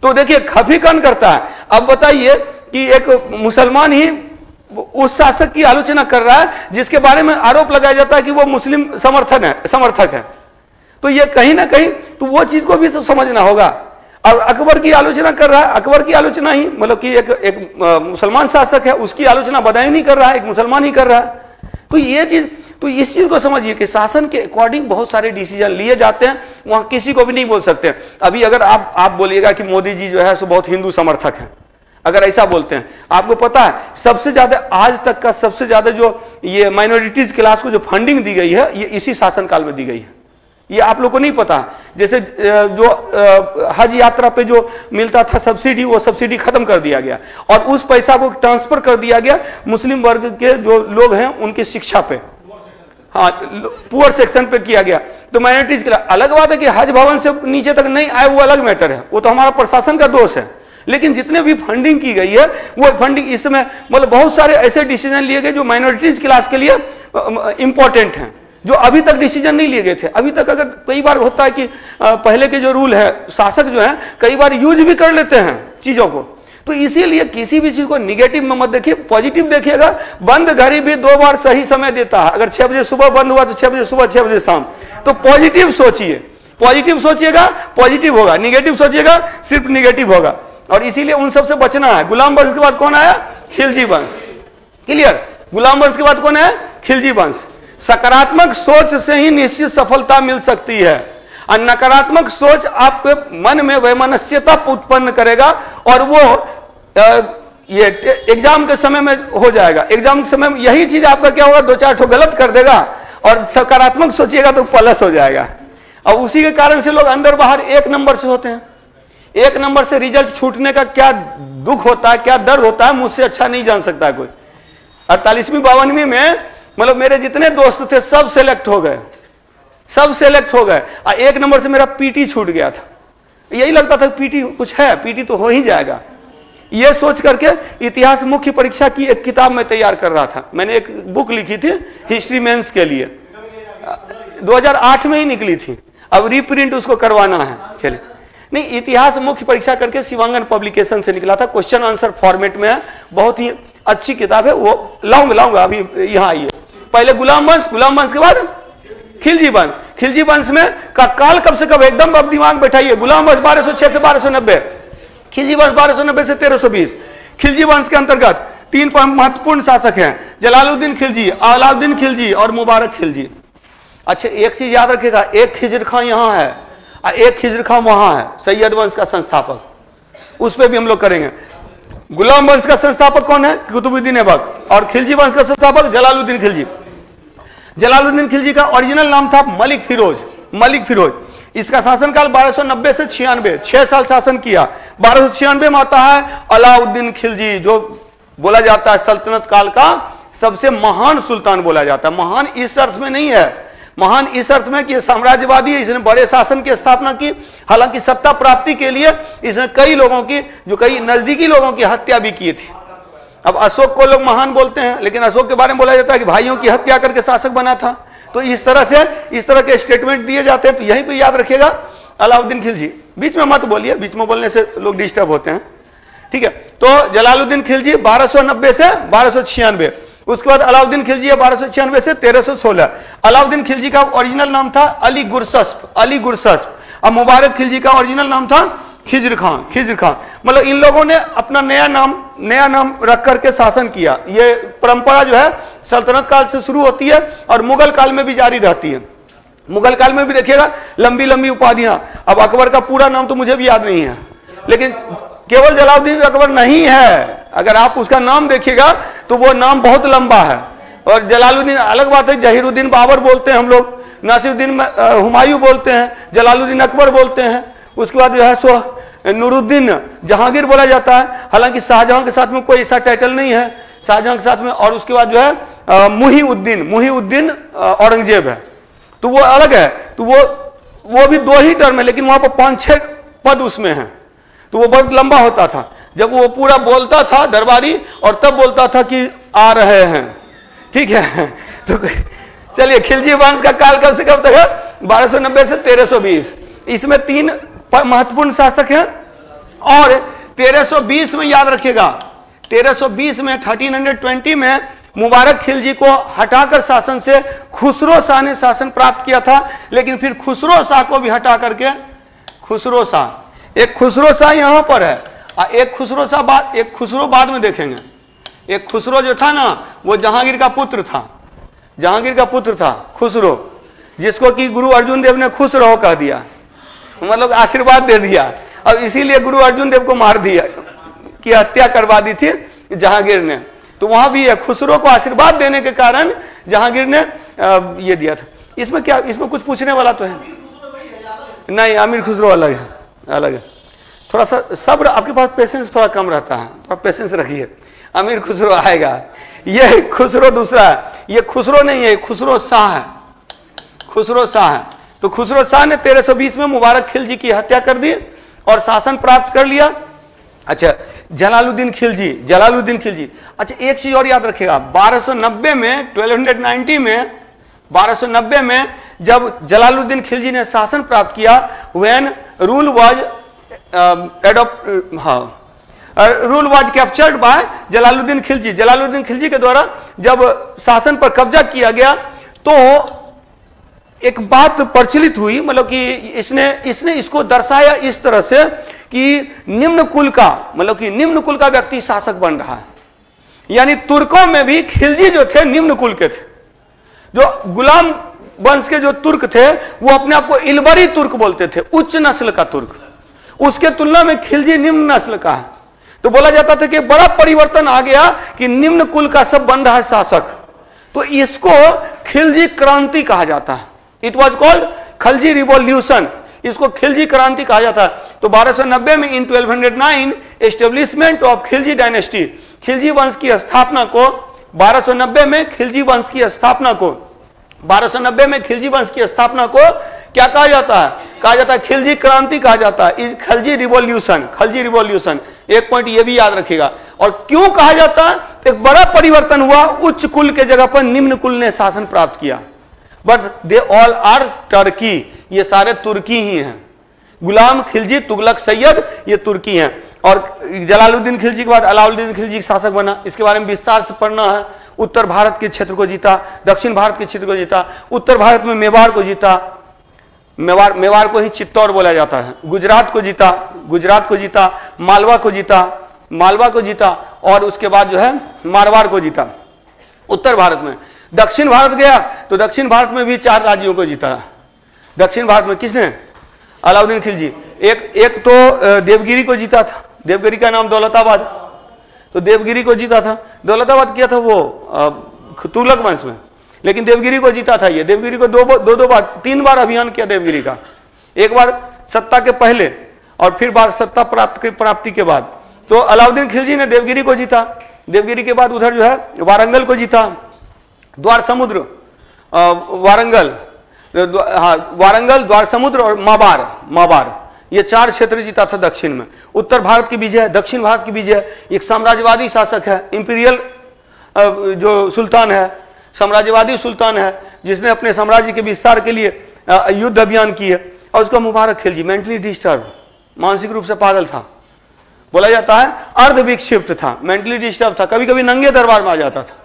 तो देखिए खफी खान करता है। अब बताइए कि एक मुसलमान ही उस शासक की आलोचना कर रहा है जिसके बारे में आरोप लगाया जाता है कि वो मुस्लिम समर्थक है। तो ये कहीं ना कहीं तो वो चीज को भी तो समझना होगा। और अकबर की आलोचना कर रहा है, अकबर की आलोचना ही मतलब कि एक मुसलमान शासक है उसकी आलोचना बदायूनी कर रहा है, एक मुसलमान ही कर रहा है। तो ये चीज, तो इस चीज को समझिए कि शासन के अकॉर्डिंग बहुत सारे डिसीजन लिए जाते हैं, वहां किसी को भी नहीं बोल सकते। अभी अगर आप बोलिएगा कि मोदी जी जो है सो बहुत हिंदू समर्थक है, अगर ऐसा बोलते हैं, आपको पता है सबसे ज्यादा आज तक का सबसे ज्यादा जो ये माइनॉरिटीज क्लास को जो फंडिंग दी गई है ये इसी शासन काल में दी गई है। ये आप लोग को नहीं पता। जैसे जो हज यात्रा पे जो मिलता था सब्सिडी, वो सब्सिडी खत्म कर दिया गया और उस पैसा को ट्रांसफर कर दिया गया मुस्लिम वर्ग के जो लोग हैं उनकी शिक्षा पे, हाँ पुअर सेक्शन पे किया गया। तो माइनॉरिटीज के लिए अलग बात है कि हज भवन से नीचे तक नहीं आए, वो अलग मैटर है, वो तो हमारा प्रशासन का दोष है। लेकिन जितने भी फंडिंग की गई है वो फंडिंग इस समय मतलब बहुत सारे ऐसे डिसीजन लिए गए जो माइनॉरिटीज क्लास के लिए इंपॉर्टेंट हैं, जो अभी तक डिसीजन नहीं लिए गए थे। अभी तक अगर कई बार होता है कि पहले के जो रूल है, शासक जो है कई बार यूज भी कर लेते हैं चीजों को। तो इसीलिए किसी भी चीज को निगेटिव में मत देखिए, पॉजिटिव देखिएगा। बंद घड़ी भी 2 बार सही समय देता है। अगर 6 बजे सुबह बंद हुआ तो 6 बजे सुबह, 6 बजे शाम। तो पॉजिटिव सोचिए, पॉजिटिव सोचिएगा पॉजिटिव होगा, निगेटिव सोचिएगा सिर्फ निगेटिव होगा। और इसीलिए उन सबसे बचना है। गुलाम वंश के बाद कौन आया? खिलजी वंश। क्लियर? गुलाम वंश के बाद कौन है? खिलजी वंश। सकारात्मक सोच से ही निश्चित सफलता मिल सकती है और नकारात्मक सोच आपके मन में वैमनस्यता उत्पन्न करेगा और वो ये एग्जाम के समय में हो जाएगा। एग्जाम के समय में यही चीज आपका क्या होगा, 2-4 ठो गलत कर देगा और सकारात्मक सोचिएगा तो प्लस हो जाएगा। और उसी के कारण से लोग अंदर बाहर 1 नंबर से होते हैं। 1 नंबर से रिजल्ट छूटने का क्या दुख होता है, क्या दर्द होता है, मुझसे अच्छा नहीं जान सकता कोई। 48वीं 52वीं में मतलब मेरे जितने दोस्त थे सब सेलेक्ट हो गए, सब सेलेक्ट हो गए। 1 नंबर से मेरा पीटी छूट गया था। यही लगता था पीटी कुछ है, पीटी तो हो ही जाएगा। ये सोच करके इतिहास मुख्य परीक्षा की एक किताब में तैयार कर रहा था। मैंने एक बुक लिखी थी हिस्ट्री मेंस के लिए, 2008 में ही निकली थी। अब रीप्रिंट उसको करवाना है। चलिए, नहीं, इतिहास मुख्य परीक्षा करके शिवांगन पब्लिकेशन से निकला था, क्वेश्चन आंसर फॉर्मेट में है, बहुत ही अच्छी किताब है। वो लाऊंगा अभी यहाँ आइए। पहले गुलाम वंश, गुलाम वंश के बाद खिलजी वंश। खिलजी वंश में का काल कब से कब, एकदम अब दिमाग बैठाइए। गुलाम वंश 1206 से 1290, खिलजी वंश 1290 से 1320। खिलजी वंश के अंतर्गत 3 महत्वपूर्ण शासक हैं, जलालुद्दीन खिलजी, अलाउद्दीन खिलजी और मुबारक खिलजी। अच्छा, एक चीज याद रखिएगा, एक खिजर खां यहाँ है और एक खिजर खां वहां है, सैयद वंश का संस्थापक। उस पर भी हम लोग करेंगे। गुलाम वंश का संस्थापक कौन है? कुतुबुद्दीन ऐबक। और खिलजी वंश का संस्थापक जलालुद्दीन खिलजी। जलालुद्दीन खिलजी का ओरिजिनल नाम था मलिक फिरोज। मलिक फिरोज। इसका शासनकाल 1290 से 96, 6 साल शासन किया। 1296 में आता है अलाउद्दीन खिलजी, जो बोला जाता है सल्तनत काल का सबसे महान सुल्तान बोला जाता है। महान इस अर्थ में नहीं है, महान इस अर्थ में कि साम्राज्यवादी है, इसने बड़े शासन की स्थापना की। हालांकि सत्ता प्राप्ति के लिए इसने कई लोगों की, जो कई नजदीकी लोगों की हत्या भी की थी। अब अशोक को लोग महान बोलते हैं, लेकिन अशोक के बारे में बोला जाता है कि भाइयों की हत्या करके शासक बना था। तो इस तरह के स्टेटमेंट दिए जाते हैं। तो यहीं पे याद रखिएगा अलाउद्दीन खिलजी। बीच में मत बोलिए, बीच में बोलने से लोग डिस्टर्ब होते हैं, ठीक है। तो जलालुद्दीन खिलजी 1290 से 1296। उसके बाद अलाउद्दीन खिलजी है 1296 से 1316। अलाउद्दीन खिलजी का ओरिजिनल नाम था अली गुरसस्प, अली गुरसस्प। और मुबारक खिलजी का ओरिजिनल नाम था खिजर खां, खिजर खां। मतलब इन लोगों ने अपना नया नाम रख करके शासन किया। ये परंपरा जो है सल्तनत काल से शुरू होती है और मुगल काल में भी जारी रहती है। मुगल काल में भी देखिएगा लंबी लंबी उपाधियां। अब अकबर का पूरा नाम तो मुझे भी याद नहीं है, लेकिन केवल जलालुद्दीन अकबर नहीं है। अगर आप उसका नाम देखिएगा तो वो नाम बहुत लंबा है। और जलालुद्दीन अलग बात है, जहीरुद्दीन बाबर बोलते हैं हम लोग, नासिरुद्दीन हुमायूं बोलते हैं, जलालुद्दीन अकबर बोलते हैं। उसके बाद जो है सो नूरुद्दीन जहांगीर बोला जाता है। हालांकि शाहजहां के साथ में कोई ऐसा टाइटल नहीं है शाहजहां के साथ में। और उसके बाद जो है मुहीउद्दीन औरंगजेब है, तो वो अलग है। तो वो भी 2 ही टर्म है, लेकिन वहां पर 5-6 पद उसमें है। तो वो बहुत लंबा होता था। जब वो पूरा बोलता था दरबारी, और तब बोलता था कि आ रहे हैं, ठीक है। तो चलिए, खिलजी वंश का काल कब से कब तक है? 1290 से 1320। इसमें 3 महत्वपूर्ण शासक हैं। और 1320 में याद रखिएगा, 1320 में 1320 में मुबारक खिलजी को हटाकर शासन से खुसरो शाह ने शासन प्राप्त किया था। लेकिन फिर खुसरो शाह को भी हटा करके खुसरो शाह, एक खुसरो शाह यहां पर है और एक खुसरो बाद में देखेंगे। एक खुसरो जो था ना, वो जहांगीर का पुत्र था, जहांगीर का पुत्र था खुसरो, जिसको कि गुरु अर्जुन देव ने खुश रहो कह दिया, मतलब आशीर्वाद दे दिया। अब इसीलिए गुरु अर्जुन देव को मार दिया, की हत्या करवा दी थी जहांगीर ने। तो वहां भी है, खुसरो को आशीर्वाद देने के कारण जहांगीर ने ये दिया था। इसमें क्या, इसमें कुछ पूछने वाला तो है? नहीं, अमीर खुसरो अलग है, अलग है। थोड़ा सा सब्र, आपके पास पेशेंस थोड़ा कम रहता है, थोड़ा पेशेंस रखिए। अमीर खुसरो आएगा, ये खुसरो दूसरा है, ये खुसरो नहीं है, खुसरो शाह है, खुसरो शाह है। तो खुसरो शाह ने 1320 में मुबारक खिलजी की हत्या कर दी और शासन प्राप्त कर लिया। अच्छा, जलालुद्दीन खिलजी, जलालुद्दीन खिलजी। अच्छा, एक चीज और याद रखिएगा, 1290 में 1290 में 1290 में जब जलालुद्दीन खिलजी ने शासन प्राप्त किया, when rule was rule was captured by Jalaluddin Khilji. Jalaluddin Khilji के द्वारा जब शासन पर कब्जा किया गया तो एक बात प्रचलित हुई, मतलब कि इसने इसको दर्शाया इस तरह से कि निम्न कुल का, मतलब कि निम्न कुल का व्यक्ति शासक बन रहा है। यानी तुर्कों में भी खिलजी जो थे निम्न कुल के थे। जो गुलाम वंश के जो तुर्क थे वो अपने आप को इलबरी तुर्क बोलते थे, उच्च नस्ल का तुर्क। उसके तुलना में खिलजी निम्न नस्ल का है। तो बोला जाता था कि बड़ा परिवर्तन आ गया कि निम्न कुल का सब बन रहा है शासक। तो इसको खिलजी क्रांति कहा जाता है। It was called Khilji revolution, इसको खिलजी क्रांति कहा जाता है। तो 1290 में इन 1209 establishment of Khilji dynasty, Khilji वंश की स्थापना को 1290 में खिलजी वंश की स्थापना को 1290 में खिलजी वंश की स्थापना को क्या कहा जाता है? कहा जाता है खिलजी क्रांति कहा जाता है, खिलजी रिवॉल्यूशन, खिलजी रिवॉल्यूशन। एक पॉइंट ये भी याद रखिएगा। और क्यों कहा जाता है? एक बड़ा परिवर्तन हुआ, उच्च कुल के जगह पर निम्न कुल ने शासन प्राप्त किया। But they all are Turkey, ये सारे तुर्की ही हैं। गुलाम खिलजी, तुगलक, सैयद, ये तुर्की हैं। और जलालुद्दीन खिलजी के बाद अलाउद्दीन खिलजी शासक बना। इसके बारे में विस्तार से पढ़ना है। उत्तर भारत के क्षेत्र को जीता, दक्षिण भारत के क्षेत्र को जीता, उत्तर भारत में मेवाड़ को जीता, मेवाड़ को ही चित्तौड़ बोला जाता है, गुजरात को जीता, गुजरात को जीता, मालवा को जीता, मालवा को जीता, और उसके बाद जो है मारवाड़ को जीता उत्तर भारत में। दक्षिण भारत गया तो दक्षिण भारत में भी 4 राज्यों को जीता। दक्षिण भारत में किसने? अलाउद्दीन खिलजी। एक तो देवगिरी को जीता था, देवगिरी का नाम दौलताबाद, तो देवगिरी को जीता था। दौलताबाद किया था वो तुगलक वंश में, लेकिन देवगिरी को जीता था। ये देवगिरी को दो बार 3 बार अभियान किया देवगिरी का, एक बार सत्ता के पहले और फिर बार सत्ता प्राप्ति के बाद। तो अलाउद्दीन खिलजी ने देवगिरी को जीता। देवगिरी के बाद उधर जो है वारंगल को जीता, द्वार समुद्र, वारंगल, वारंगल, द्वार समुद्र और माबार, ये 4 क्षेत्र जीता था दक्षिण में। उत्तर भारत की विजय, दक्षिण भारत की विजय। एक साम्राज्यवादी शासक है, इंपीरियल जो सुल्तान है, साम्राज्यवादी सुल्तान है, जिसने अपने साम्राज्य के विस्तार के लिए युद्ध अभियान किए। और उसका मुबारक खिलजी मेंटली डिस्टर्ब, मानसिक रूप से पागल था, बोला जाता है अर्ध विक्षिप्त था, मेंटली डिस्टर्ब था, कभी कभी नंगे दरबार में आ जाता था।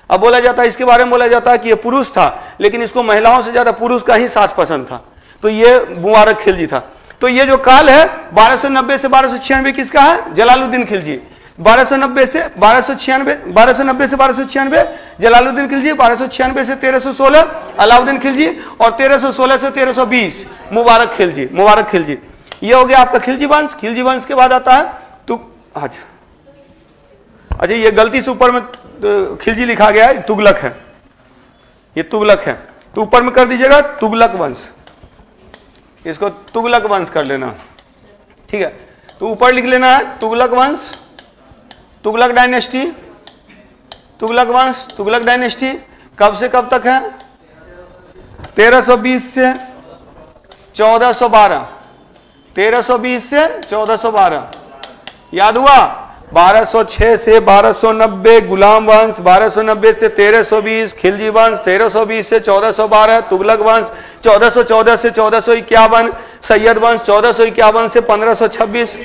अब बोला जाता है, इसके बारे में बोला जाता है कि ये पुरुष था, लेकिन इसको महिलाओं से ज्यादा पुरुष का ही साथ पसंद था। तो ये मुबारक खिलजी था। तो ये जो काल है 1290 से 1296 किसका है? जलालुद्दीन खिलजी। 1290 से 1296 जलालुद्दीन खिलजी, 1296 से 1316 अलाउद्दीन खिलजी, और 1316 से 1320 मुबारक खिलजी, मुबारक खिलजी। ये हो गया आपका खिलजी वंश। खिलजी वंश के बाद आता है अच्छा, ये गलती से ऊपर में खिलजी लिखा गया है, तुगलक है, ये तुगलक है, तो ऊपर में कर दीजिएगा तुगलक वंश, इसको तुगलक वंश कर लेना, ठीक है। तो ऊपर लिख लेना है तुगलक वंश, तुगलक डायनेस्टी, तुगलक वंश, तुगलक डायनेस्टी। कब से कब तक है? 1320 से 1412, 1320 से 1412, याद हुआ? 1206 से 1290 गुलाम वंश, 1290 से 1320 खिलजी वंश, 1320 से 1412 तुगलक वंश, 1414 से 1451 सैयद वंश, 1451 से 1526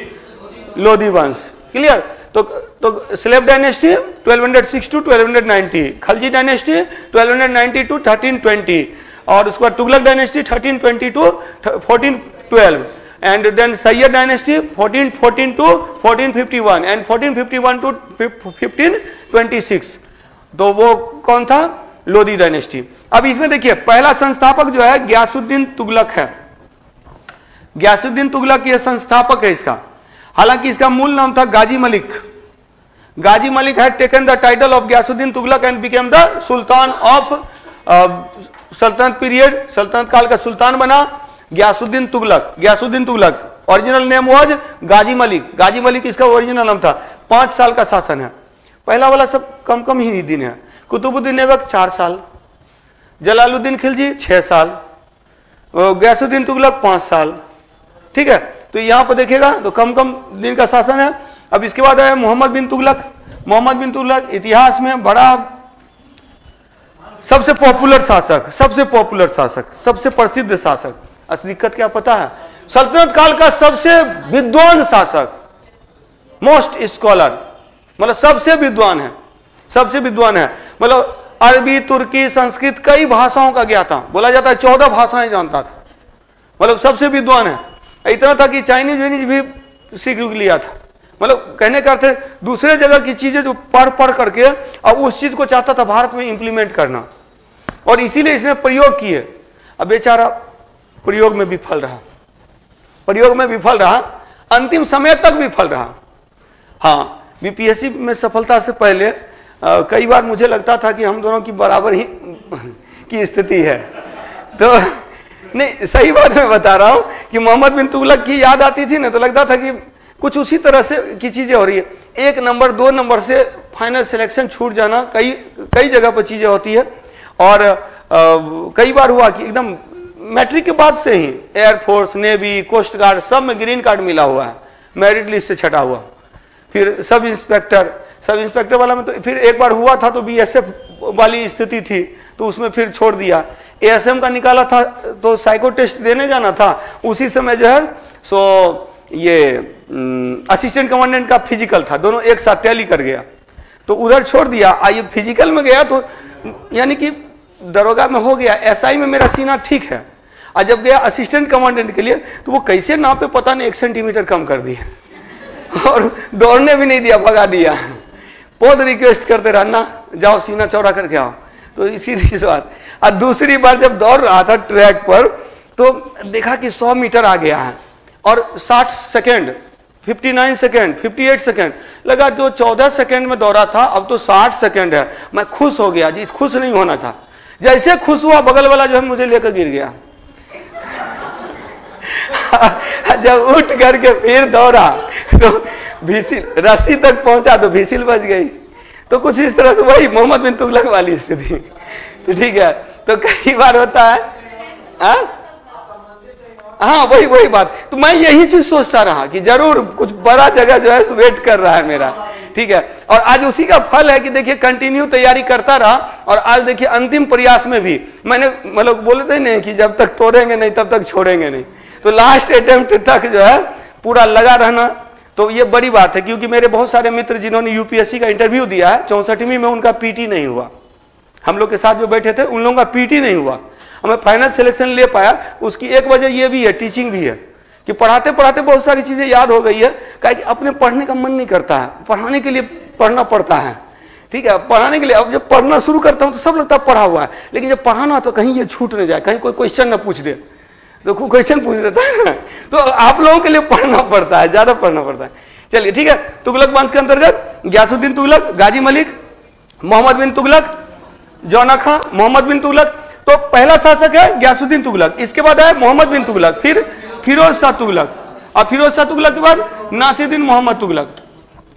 लोधी वंश। क्लियर? तो slave dynasty 1206 to 1290, Khilji dynasty 1290 to 1320, और उसके बाद Tughlaq dynasty 1320 to 1412, and then Sayyid dynasty 1414 to 1451 and 1451 to 1526। तो वो कौन था? लोधी डायनेस्टी। अब इसमें देखिए पहला संस्थापक जो है गयासुद्दीन तुगलक है। गयासुद्दीन तुगलक ये संस्थापक है इसका। हालांकि इसका मूल नाम था Ghazi Malik. Ghazi Malik had taken the title of Ghiyasuddin Tughlaq and became the sultan of सल्तनत पीरियड, सल्तनत काल का सुल्तान बना। Ghiyasuddin Tughlaq. Ghiyasuddin Tughlaq original name was Ghazi Malik. Ghazi Malik इसका ओरिजिनल नाम था। 5 साल का शासन है। पहला वाला सब कम कम ही दिन है। कुतुबुद्दीन ऐबक 4 साल, जलालुद्दीन खिलजी 6 साल, गयासुद्दीन तुगलक 5 साल। ठीक है, तो यहां पर देखिएगा तो कम कम दिन का शासन है। अब इसके बाद है मोहम्मद बिन तुगलक। मोहम्मद बिन तुगलक इतिहास में बड़ा सबसे पॉपुलर शासक, सबसे पॉपुलर शासक, सबसे प्रसिद्ध शासक। असली दिक्कत क्या पता है? सल्तनत काल का सबसे विद्वान शासक, मोस्ट स्कॉलर, मतलब सबसे विद्वान है, सबसे विद्वान है। मतलब अरबी, तुर्की, संस्कृत कई भाषाओं का ज्ञाता, बोला जाता है 14 भाषाएं जानता था। मतलब सबसे विद्वान है। इतना था कि चाइनीज वाइनीज भी सीख लिया था। मतलब कहने का अर्थ है दूसरे जगह की चीजें जो पढ़ पढ़ करके अब उस चीज को चाहता था भारत में इंप्लीमेंट करना, और इसीलिए इसने प्रयोग किए। अब बेचारा प्रयोग में विफल रहा, प्रयोग में विफल रहा, अंतिम समय तक विफल रहा। हाँ, बीपीएससी में सफलता से पहले कई बार मुझे लगता था कि हम दोनों की बराबर ही की स्थिति है। तो नहीं, सही बात मैं बता रहा हूं कि मोहम्मद बिन तुगलक की याद आती थी ना, तो लगता था कि कुछ उसी तरह से की चीजें हो रही है। 1 नंबर 2 नंबर से फाइनल सिलेक्शन छूट जाना कई जगह पर चीजें होती है। और कई बार हुआ कि एकदम मैट्रिक के बाद से ही एयरफोर्स, नेवी, कोस्ट गार्ड सब में ग्रीन कार्ड मिला हुआ है, मेरिट लिस्ट से छटा हुआ। फिर सब इंस्पेक्टर वाला में तो फिर एक बार हुआ था तो बीएसएफ वाली स्थिति थी, तो उसमें फिर छोड़ दिया। एएसएम का निकाला था तो साइको टेस्ट देने जाना था, उसी समय जो है सो ये असिस्टेंट कमांडेंट का फिजिकल था, दोनों एक साथ टैली कर गया तो उधर छोड़ दिया। आइए फिजिकल में गया तो यानी कि दरोगा में हो गया, एसआई में मेरा सीना ठीक है, और जब गया असिस्टेंट कमांडेंट के लिए तो वो कैसे नापे पता नहीं 1 सेंटीमीटर कम कर दिया और दौड़ने भी नहीं दिया, भगा दिया। बहुत रिक्वेस्ट करते रहा ना, जाओ सीना चौड़ा करके आओ। तो इसी बात। और दूसरी बार जब दौड़ रहा था ट्रैक पर तो देखा कि 100 मीटर आ गया है और 60 सेकेंड, 59 सेकेंड, 58 सेकेंड लगा। जो 14 सेकेंड में दौड़ा था अब तो 60 सेकेंड है। मैं खुश हो गया जी, खुश नहीं होना था। जैसे खुश हुआ बगल वाला जो है मुझे लेकर गिर गया। जब उठ करके फिर दौड़ा तो भीसिल रस्सी तक पहुंचा तो भीसिल बच गई। तो कुछ इस तरह से वही मोहम्मद बिन तुगलक वाली स्थिति। तो ठीक है, तो कई बार होता है। हाँ, वही बात। तो मैं यही चीज सोचता रहा कि जरूर कुछ बड़ा जगह जो है वेट कर रहा है मेरा। ठीक है, और आज उसी का फल है कि देखिए कंटिन्यू तैयारी करता रहा, और आज देखिए अंतिम प्रयास में भी मैंने मतलब बोलते ही नहीं कि जब तक तोड़ेंगे नहीं तब तक छोड़ेंगे नहीं, तो लास्ट अटेम्प्ट तक जो है पूरा लगा रहना। तो ये बड़ी बात है, क्योंकि मेरे बहुत सारे मित्र जिन्होंने यूपीएससी का इंटरव्यू दिया है 64वीं में, उनका पीटी नहीं हुआ। हम लोग के साथ जो बैठे थे उन लोगों का पीटी नहीं हुआ, हमें फाइनल सिलेक्शन ले पाया। उसकी एक वजह ये भी है, टीचिंग भी है, कि पढ़ाते पढ़ाते बहुत सारी चीजें याद हो गई है। क्या कि अपने पढ़ने का मन नहीं करता है, पढ़ाने के लिए पढ़ना पड़ता है। ठीक है, पढ़ाने के लिए अब जब पढ़ना शुरू करता हूं तो सब लगता है पढ़ा हुआ है, लेकिन जब पढ़ाना तो कहीं ये छूट न जाए, कहीं कोई क्वेश्चन ना पूछ दे, तो कोई क्वेश्चन पूछ देता है ना, तो आप लोगों के लिए पढ़ना पड़ता है, ज्यादा पढ़ना पड़ता है। चलिए ठीक है, तुगलक वंश के अंतर्गत गयासुद्दीन तुगलक, गाजी मलिक, मोहम्मद बिन तुगलक, जौना खां, मोहम्मद बिन तुगलक। तो पहला शासक है गयासुद्दीन तुगलक, इसके बाद है मोहम्मद बिन तुगलक, फिर फिरोज शाह तुगलक, और फिरोज शाह तुगलक के बाद नासिरुद्दीन मोहम्मद तुगलक,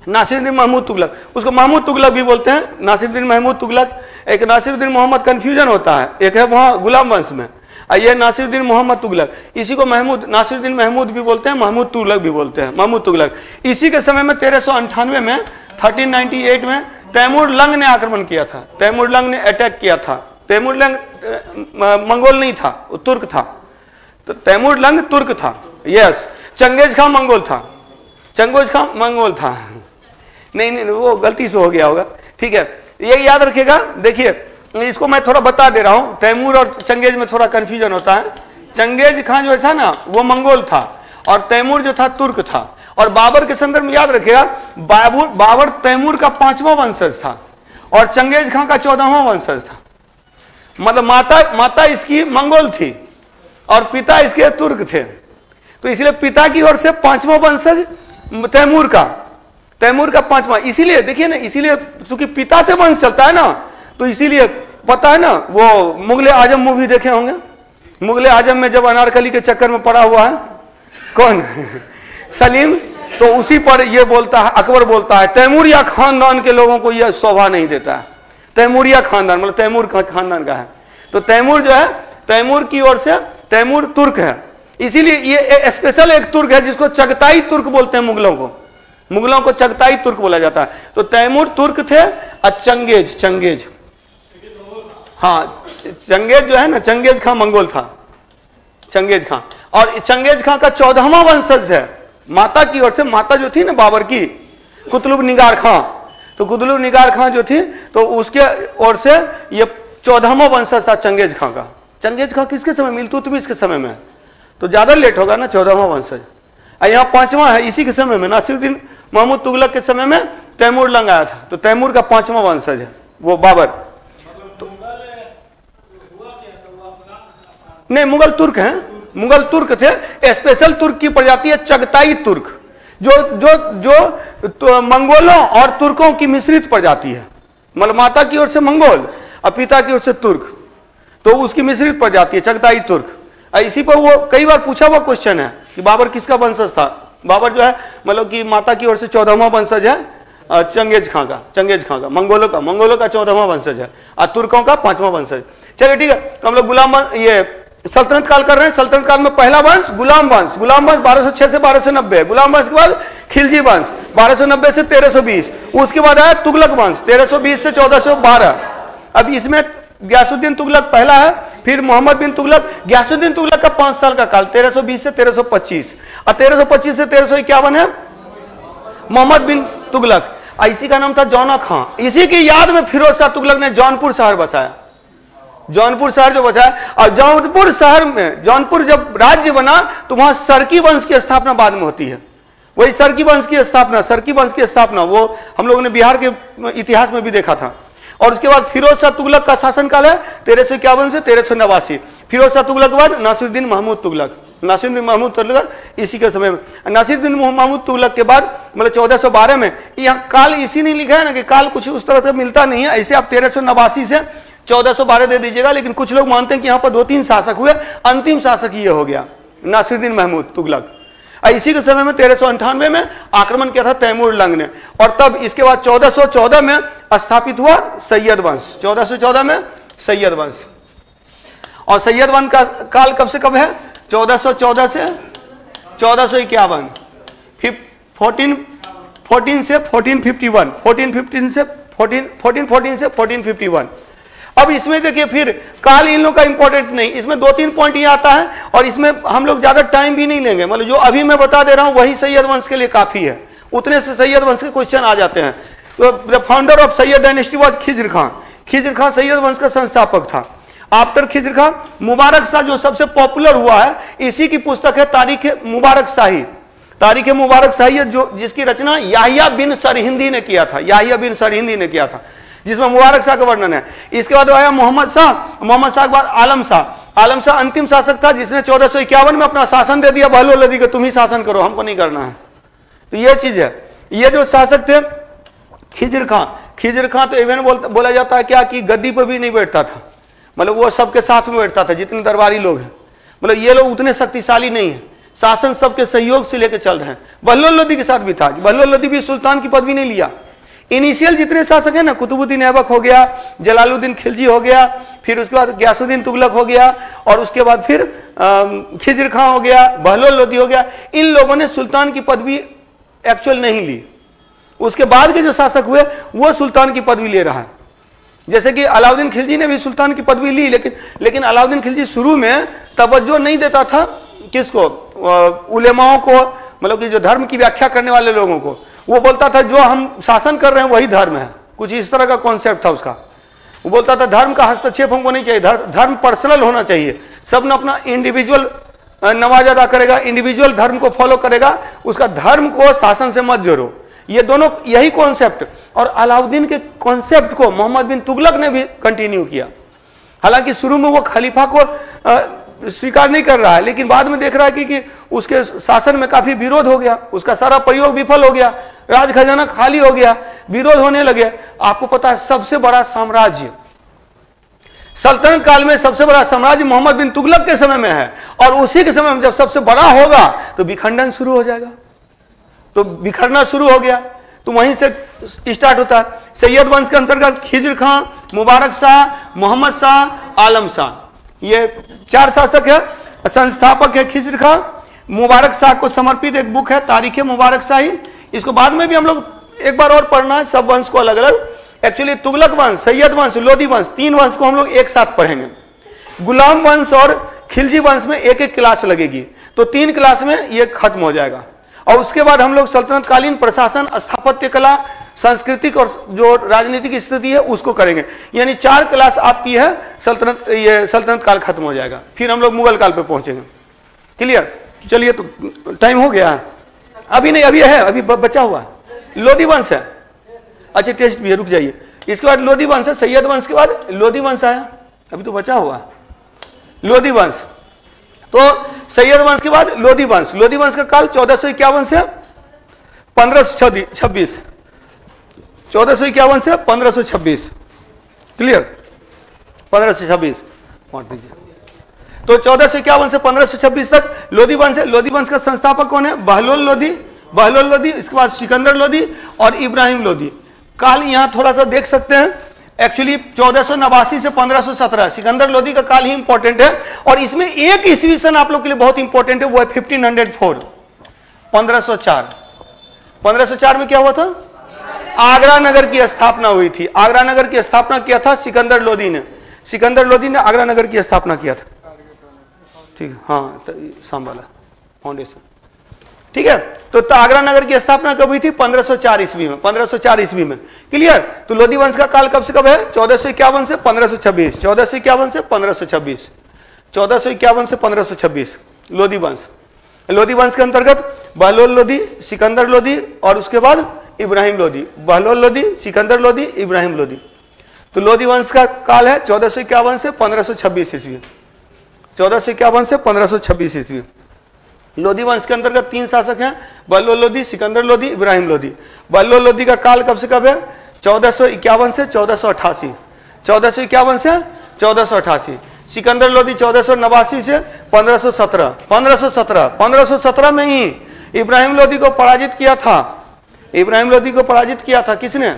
नासिरुद्दीन महमूद तुगलक। उसको महमूद तुगलक भी बोलते हैं, नासिरुद्दीन महमूद तुगलक। एक नासिरुद्दीन मोहम्मद कंफ्यूजन होता है, एक है वहां गुलाम वंश में, ये नासिरुद्दीन मोहम्मद तुगलक, इसी को महमूद, नासिरुद्दीन महमूद भी बोलते हैं, महमूद तुगलक भी बोलते हैं, महमूद तुगलक। इसी के समय में 1398 में 1398 में तैमूर लंग ने आक्रमण किया था, तैमूर लंग ने अटैक किया था। तैमूर लंग मंगोल नहीं था, वो तुर्क था, तो तैमूर लंग तुर्क था। यस, चंगेज खां मंगोल था, चंगेज खां मंगोल था। नहीं, वो गलती से हो गया होगा। ठीक है, ये याद रखिएगा। देखिए इसको मैं थोड़ा बता दे रहा हूं, तैमूर और चंगेज में थोड़ा कंफ्यूजन होता है। चंगेज खां जो था ना वो मंगोल था, और तैमूर जो था तुर्क था। और बाबर के संदर्भ में याद रखिएगा, बाबर तैमूर का 5वां वंशज था और चंगेज खां का 14वां वंशज था। मतलब माता इसकी मंगोल थी और पिता इसके तुर्क थे, तो इसलिए पिता की ओर से 5वां वंशज तैमूर का 5वां। इसीलिए देखिए ना, इसीलिए क्योंकि पिता से वंश चलता है ना, तो इसीलिए पता है ना, वो मुगले आजम मूवी देखे होंगे, मुगले आजम में जब अनारकली के चक्कर में पड़ा हुआ है कौन सलीम, तो उसी पर ये बोलता है, अकबर बोलता है तैमूरिया खानदान के लोगों को यह शोभा नहीं देता है। तैमूरिया खानदान मतलब तैमूर खानदान का है। तो तैमूर जो है, तैमूर की ओर से, तैमूर तुर्क है, इसीलिए ये स्पेशल एक तुर्क है जिसको चगताई तुर्क बोलते हैं। मुगलों को चगताई तुर्क बोला जाता है। तो तैमूर तुर्क थे और चंगेज हाँ, चंगेज जो है ना, चंगेज खां मंगोल था, चंगेज खां। और चंगेज खां का 14वां वंशज है माता की ओर से। माता जो थी ना बाबर की, कुतुब निगार खां, तो कुतुब निगार खां जो थी तो उसके ओर से ये 14वां वंशज था चंगेज खां का। चंगेज खां किसके समय, इल्तुतमिश के समय में, तो ज्यादा लेट होगा ना 14वां वंशज। यहाँ 5वां है इसी के समय में, नासिरुद्दीन महमूद तुगलक के समय में तैमूर लंग आया था, तो तैमूर का 5वां वंशज है वो बाबर। नहीं, मुगल तुर्क हैं, मुगल तुर्क थे। स्पेशल तुर्क की प्रजाति है चगताई तुर्क, जो तो मंगोलों और तुर्कों की मिश्रित प्रजाति है। मतलब माता की ओर से मंगोल और पिता की ओर से तुर्क, तो उसकी मिश्रित प्रजाति है चगताई तुर्क। इसी पर वो कई बार पूछा हुआ क्वेश्चन है कि बाबर किसका वंशज था। बाबर जो है मतलब कि माता की ओर से 14वां वंशज है चंगेज खां का, मंगोलों का 14वां वंशज है और तुर्कों का 5वां वंशज। चलिए ठीक है, तो हम लोग गुलाम ये सल्तनत काल कर रहे हैं। सल्तनत काल में पहला वंश गुलाम वंश 1206 से 1290, गुलाम वंश के बाद खिलजी वंश 1290 से 1320, उसके बाद आया तुगलक वंश 1320 से 1412। अब इसमें गयासुद्दीन तुगलक पहला है, फिर मोहम्मद बिन तुगलक। गयासुद्दीन तुगलक का 5 साल का काल 1320 से 1325 और 1325 से 1351 है मोहम्मद बिन तुगलक। इसी का नाम था जौना खां। इसी की याद में फिरोज शाह तुगलक ने जौनपुर शहर बसाया, जौनपुर शहर जो बचा है। और जौनपुर शहर में, जौनपुर जब राज्य बना तो वहां सरकी वंश की स्थापना बाद में होती है। वही सरकी वंश की स्थापना वो हम लोगों ने बिहार के इतिहास में भी देखा था। और उसके बाद फिरोज शाह तुगलक का शासनकाल है 1351 से 1389। फिरोज शाह तुगलक के बाद नासिरुद्दीन महमूद तुगलक इसी के समय में। नासिरुद्दीन महमूद तुगलक के बाद मतलब 1412 में, यहाँ काल इसी नहीं लिखा है ना कि काल कुछ उस तरह से मिलता नहीं है, ऐसे आप 1389 से 1412 दे दीजिएगा। लेकिन कुछ लोग मानते हैं कि यहाँ पर 2-3 शासक हुए, अंतिम शासक ये हो गया नासिरुद्दीन महमूद तुगलक। इसी के समय में 1398 में आक्रमण किया था तैमूर लंग ने। और तब इसके बाद 1414 में स्थापित हुआ सैयद वंश, 1414 में सैयद वंश। और सैयद वंश का काल कब से कब है, 1414 से 1451, फिर 1414 से 1451, 1414 से 1451। अब इसमें देखिए फिर काल इन लोग का इंपॉर्टेंट नहीं, इसमें 2-3 पॉइंट ये आता है और इसमें हम लोग ज्यादा टाइम भी नहीं लेंगे। मतलब जो अभी मैं बता दे रहा हूं वही सैयद वंश के लिए काफी है, उतने से सैयद वंश के क्वेश्चन आ जाते हैं। तो the founder of Sayyid dynasty was Khizr Khan Sayyid वंश का संस्थापक था। आफ्टर खिज्र खां मुबारक शाह जो सबसे पॉपुलर हुआ है, इसी की पुस्तक है तारीख मुबारक शाही, जो जिसकी रचना याहिया बिन सरहिंदी ने किया था, जिसमें मुबारक शाह का वर्णन है। इसके बाद आया मोहम्मद शाह के बाद आलम शाह अंतिम शासक था जिसने 1451 में अपना शासन दे दिया बहलोल लोदी को, तुम ही शासन करो, हमको नहीं करना है। तो ये चीज है। ये जो शासक थे खिज्र खां तो इवन बोला जाता है क्या कि गद्दी पर भी नहीं बैठता था, मतलब वो सबके साथ में बैठता था जितने दरबारी लोग हैं। मतलब ये लोग उतने शक्तिशाली नहीं है, शासन सबके सहयोग से लेकर चल रहे हैं। बहलोल लोदी के साथ भी था, बहलोल लोदी भी सुल्तान की पदवी नहीं लिया। इनिशियल जितने शासक हैं ना, कुतुबुद्दीन ऐबक हो गया, जलालुद्दीन खिलजी हो गया, फिर उसके बाद गयासुद्दीन तुगलक हो गया, और उसके बाद फिर खिज्र खां हो गया, बहलोल लोदी हो गया, इन लोगों ने सुल्तान की पदवी एक्चुअल नहीं ली। उसके बाद के जो शासक हुए वो सुल्तान की पदवी ले रहा है। जैसे कि अलाउद्दीन खिलजी ने भी सुल्तान की पदवी ली, लेकिन अलाउद्दीन खिलजी शुरू में तवज्जो नहीं देता था किसको, उलेमाओं को, मतलब कि जो धर्म की व्याख्या करने वाले लोगों को। वो बोलता था जो हम शासन कर रहे हैं वही धर्म है, कुछ इस तरह का कॉन्सेप्ट था उसका। वो बोलता था धर्म का हस्तक्षेप हमको नहीं चाहिए, धर्म पर्सनल होना चाहिए, सब ने अपना इंडिविजुअल नमाज अदा करेगा, इंडिविजुअल धर्म को फॉलो करेगा, उसका धर्म को शासन से मत जोड़ो। ये दोनों यही कॉन्सेप्ट, और अलाउद्दीन के कॉन्सेप्ट को मोहम्मद बिन तुगलक ने भी कंटिन्यू किया। हालांकि शुरू में वो खलीफा को स्वीकार नहीं कर रहा है, लेकिन बाद में देख रहा है कि उसके शासन में काफी विरोध हो गया, उसका सारा प्रयोग विफल हो गया, राज खजाना खाली हो गया, विरोध होने लगे। आपको पता है सबसे बड़ा सल्तनत काल में सबसे बड़ा साम्राज्य मोहम्मद बिन तुगलक के समय में है, और उसी के समय में जब सबसे बड़ा होगा तो विखंडन शुरू हो जाएगा, तो बिखरना शुरू हो गया, तो वहीं से स्टार्ट होता है। सैयद वंश के अंतर्गत खिज्र खां, मुबारक शाह, मोहम्मद शाह, आलम शाह, ये 4 शासक है। संस्थापक है खिज्र खां। मुबारक शाह को समर्पित एक बुक है तारीख मुबारक शाही, इसको बाद में भी हम लोग एक बार और पढ़ना है, सब वंश को अलग अलग। एक्चुअली तुगलक वंश, सैयद वंश, लोदी वंश, 3 वंश को हम लोग एक साथ पढ़ेंगे। गुलाम वंश और खिलजी वंश में एक एक क्लास लगेगी, तो 3 क्लास में ये खत्म हो जाएगा। और उसके बाद हम लोग सल्तनत कालीन प्रशासन, स्थापत्य कला, सांस्कृतिक और जो राजनीतिक स्थिति है उसको करेंगे। यानी 4 क्लास आपकी है सल्तनत, ये सल्तनत काल खत्म हो जाएगा, फिर हम लोग मुगल काल पे पहुंचेंगे। क्लियर? चलिए, तो टाइम हो गया, अभी नहीं, अभी है, अभी बचा हुआ लोदी वंश है। अच्छा, टेस्ट भी है, रुक जाइए। इसके बाद लोदी वंश है, सैयद वंश के बाद लोदी वंश आया, अभी तो बचा हुआ लोदी वंश। तो सैयद वंश के बाद लोदी वंश। लोदी वंश का काल 1451 से 1526, 1451 से 1526। क्लियर? 1526 बांट दीजिए। तो 1451 से 1526 तक लोदी वंश है। लोदी वंश का संस्थापक कौन है? बहलोल लोदी, बहलोल लोदी, इसके बाद सिकंदर लोदी और इब्राहिम लोदी। काल यहां थोड़ा सा देख सकते हैं, एक्चुअली 1489 से 1517 सिकंदर लोदी का काल ही इंपॉर्टेंट है। और इसमें एक ईस्वी सन आप लोग के लिए बहुत इंपॉर्टेंट है, वो है 1504, 1504। 1504 में क्या हुआ था? आगरा नगर की स्थापना हुई थी। आगरा नगर की स्थापना किया था सिकंदर लोदी ने। सिकंदर लोदी ने आगरा नगर की स्थापना किया था। ठीक है, हाँ, सांबाला फाउंडेशन, ठीक है। तो आगरा नगर की स्थापना कब हुई थी? 1504 ईस्वी में, 1504 ईस्वी में। क्लियर? तो लोदी वंश का काल कब से कब है? 1451 से 1526, 1451 से 1526, 1451 से 1526 लोदी वंश। लोदी वंश के अंतर्गत बहलोल लोदी, सिकंदर लोदी और उसके बाद इब्राहिम लोदी। बहलोल लोदी, सिकंदर लोदी, इब्राहिम लोदी। तो लोदी वंश का काल है 1451 से 1526 ईस्वी, 1451 से 1526 ईस्वी। लोदी वंश के अंतर्गत 3 शासक हैं, बहलोल लोदी, सिकंदर लोदी, इब्राहिम लोदी। बहलोल लोदी का काल कब से कब है? 1451 से 1488, 1451 से 1488। सिकंदर लोदी 1489 से 1517, 1517 में ही इब्राहिम लोदी को पराजित किया था। इब्राहिम लोदी को पराजित किया था किसने?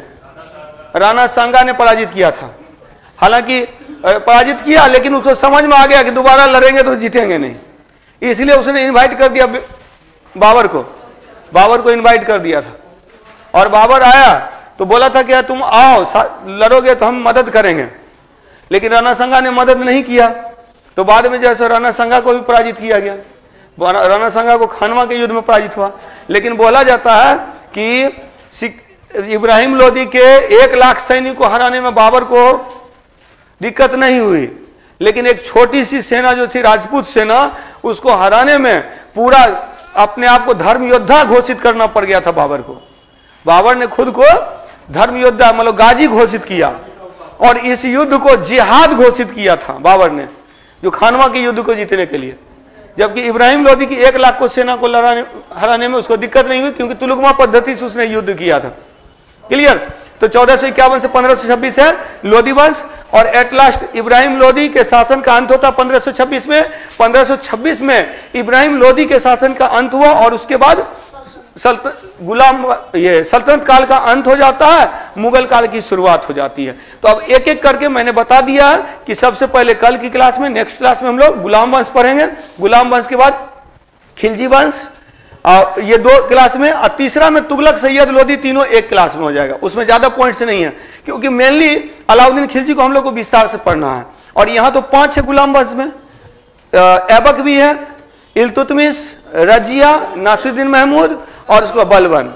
राणा सांगा ने पराजित किया था। हालांकि पराजित किया, लेकिन उसको समझ में आ गया कि दोबारा लड़ेंगे तो जीतेंगे नहीं, इसलिए उसने इनवाइट कर दिया बाबर को। बाबर को इनवाइट कर दिया था, और बाबर आया तो बोला था कि तुम आओ, लड़ोगे तो हम मदद करेंगे। लेकिन राणा सांगा ने मदद नहीं किया, तो बाद में जैसे राणा सांगा को भी पराजित किया गया। राणा सांगा को खानवा के युद्ध में पराजित हुआ। लेकिन बोला जाता है कि इब्राहिम लोदी के 1 लाख सैनिक को हराने में बाबर को दिक्कत नहीं हुई, लेकिन एक छोटी सी सेना जो थी राजपूत सेना, उसको हराने में पूरा अपने आप को धर्म योद्धा घोषित करना पड़ गया था बाबर को। बाबर ने खुद को धर्म योद्धा मतलब गाजी घोषित किया, और इस युद्ध को जिहाद घोषित किया था बाबर ने, जो खानवा के युद्ध को जीतने के लिए। जबकि इब्राहिम लोदी की 1 लाख को सेना को हराने में उसको दिक्कत नहीं हुई, क्योंकि तुलुगमा पद्धति से उसने युद्ध किया था। क्लियर? तो 1451 से 1526 है लोदी वंश, और एट लास्ट इब्राहिम लोदी के शासन का अंत होता 1526 में। 1526 में इब्राहिम लोदी के शासन का अंत हुआ, और उसके बाद सल्तनत काल का अंत हो जाता है, मुगल काल की शुरुआत हो जाती है। तो अब एक एक करके मैंने बता दिया है कि सबसे पहले कल की क्लास में, नेक्स्ट क्लास में हम लोग गुलाम वंश पढ़ेंगे। गुलाम वंश के बाद खिलजी वंश, ये 2 क्लास में, और तीसरा में तुगलक, सैयद, लोदी, तीनों एक क्लास में हो जाएगा। उसमें ज्यादा पॉइंट्स नहीं है, क्योंकि मेनली अलाउद्दीन खिलजी को हम लोग को विस्तार से पढ़ना है। और यहां तो 5 है गुलाम वंश में, ऐबक भी है, इल्तुतमिश, रजिया, नासिरुद्दीन महमूद और उसको बलबन।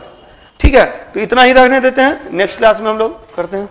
ठीक है, तो इतना ही रहने देते हैं, नेक्स्ट क्लास में हम लोग करते हैं।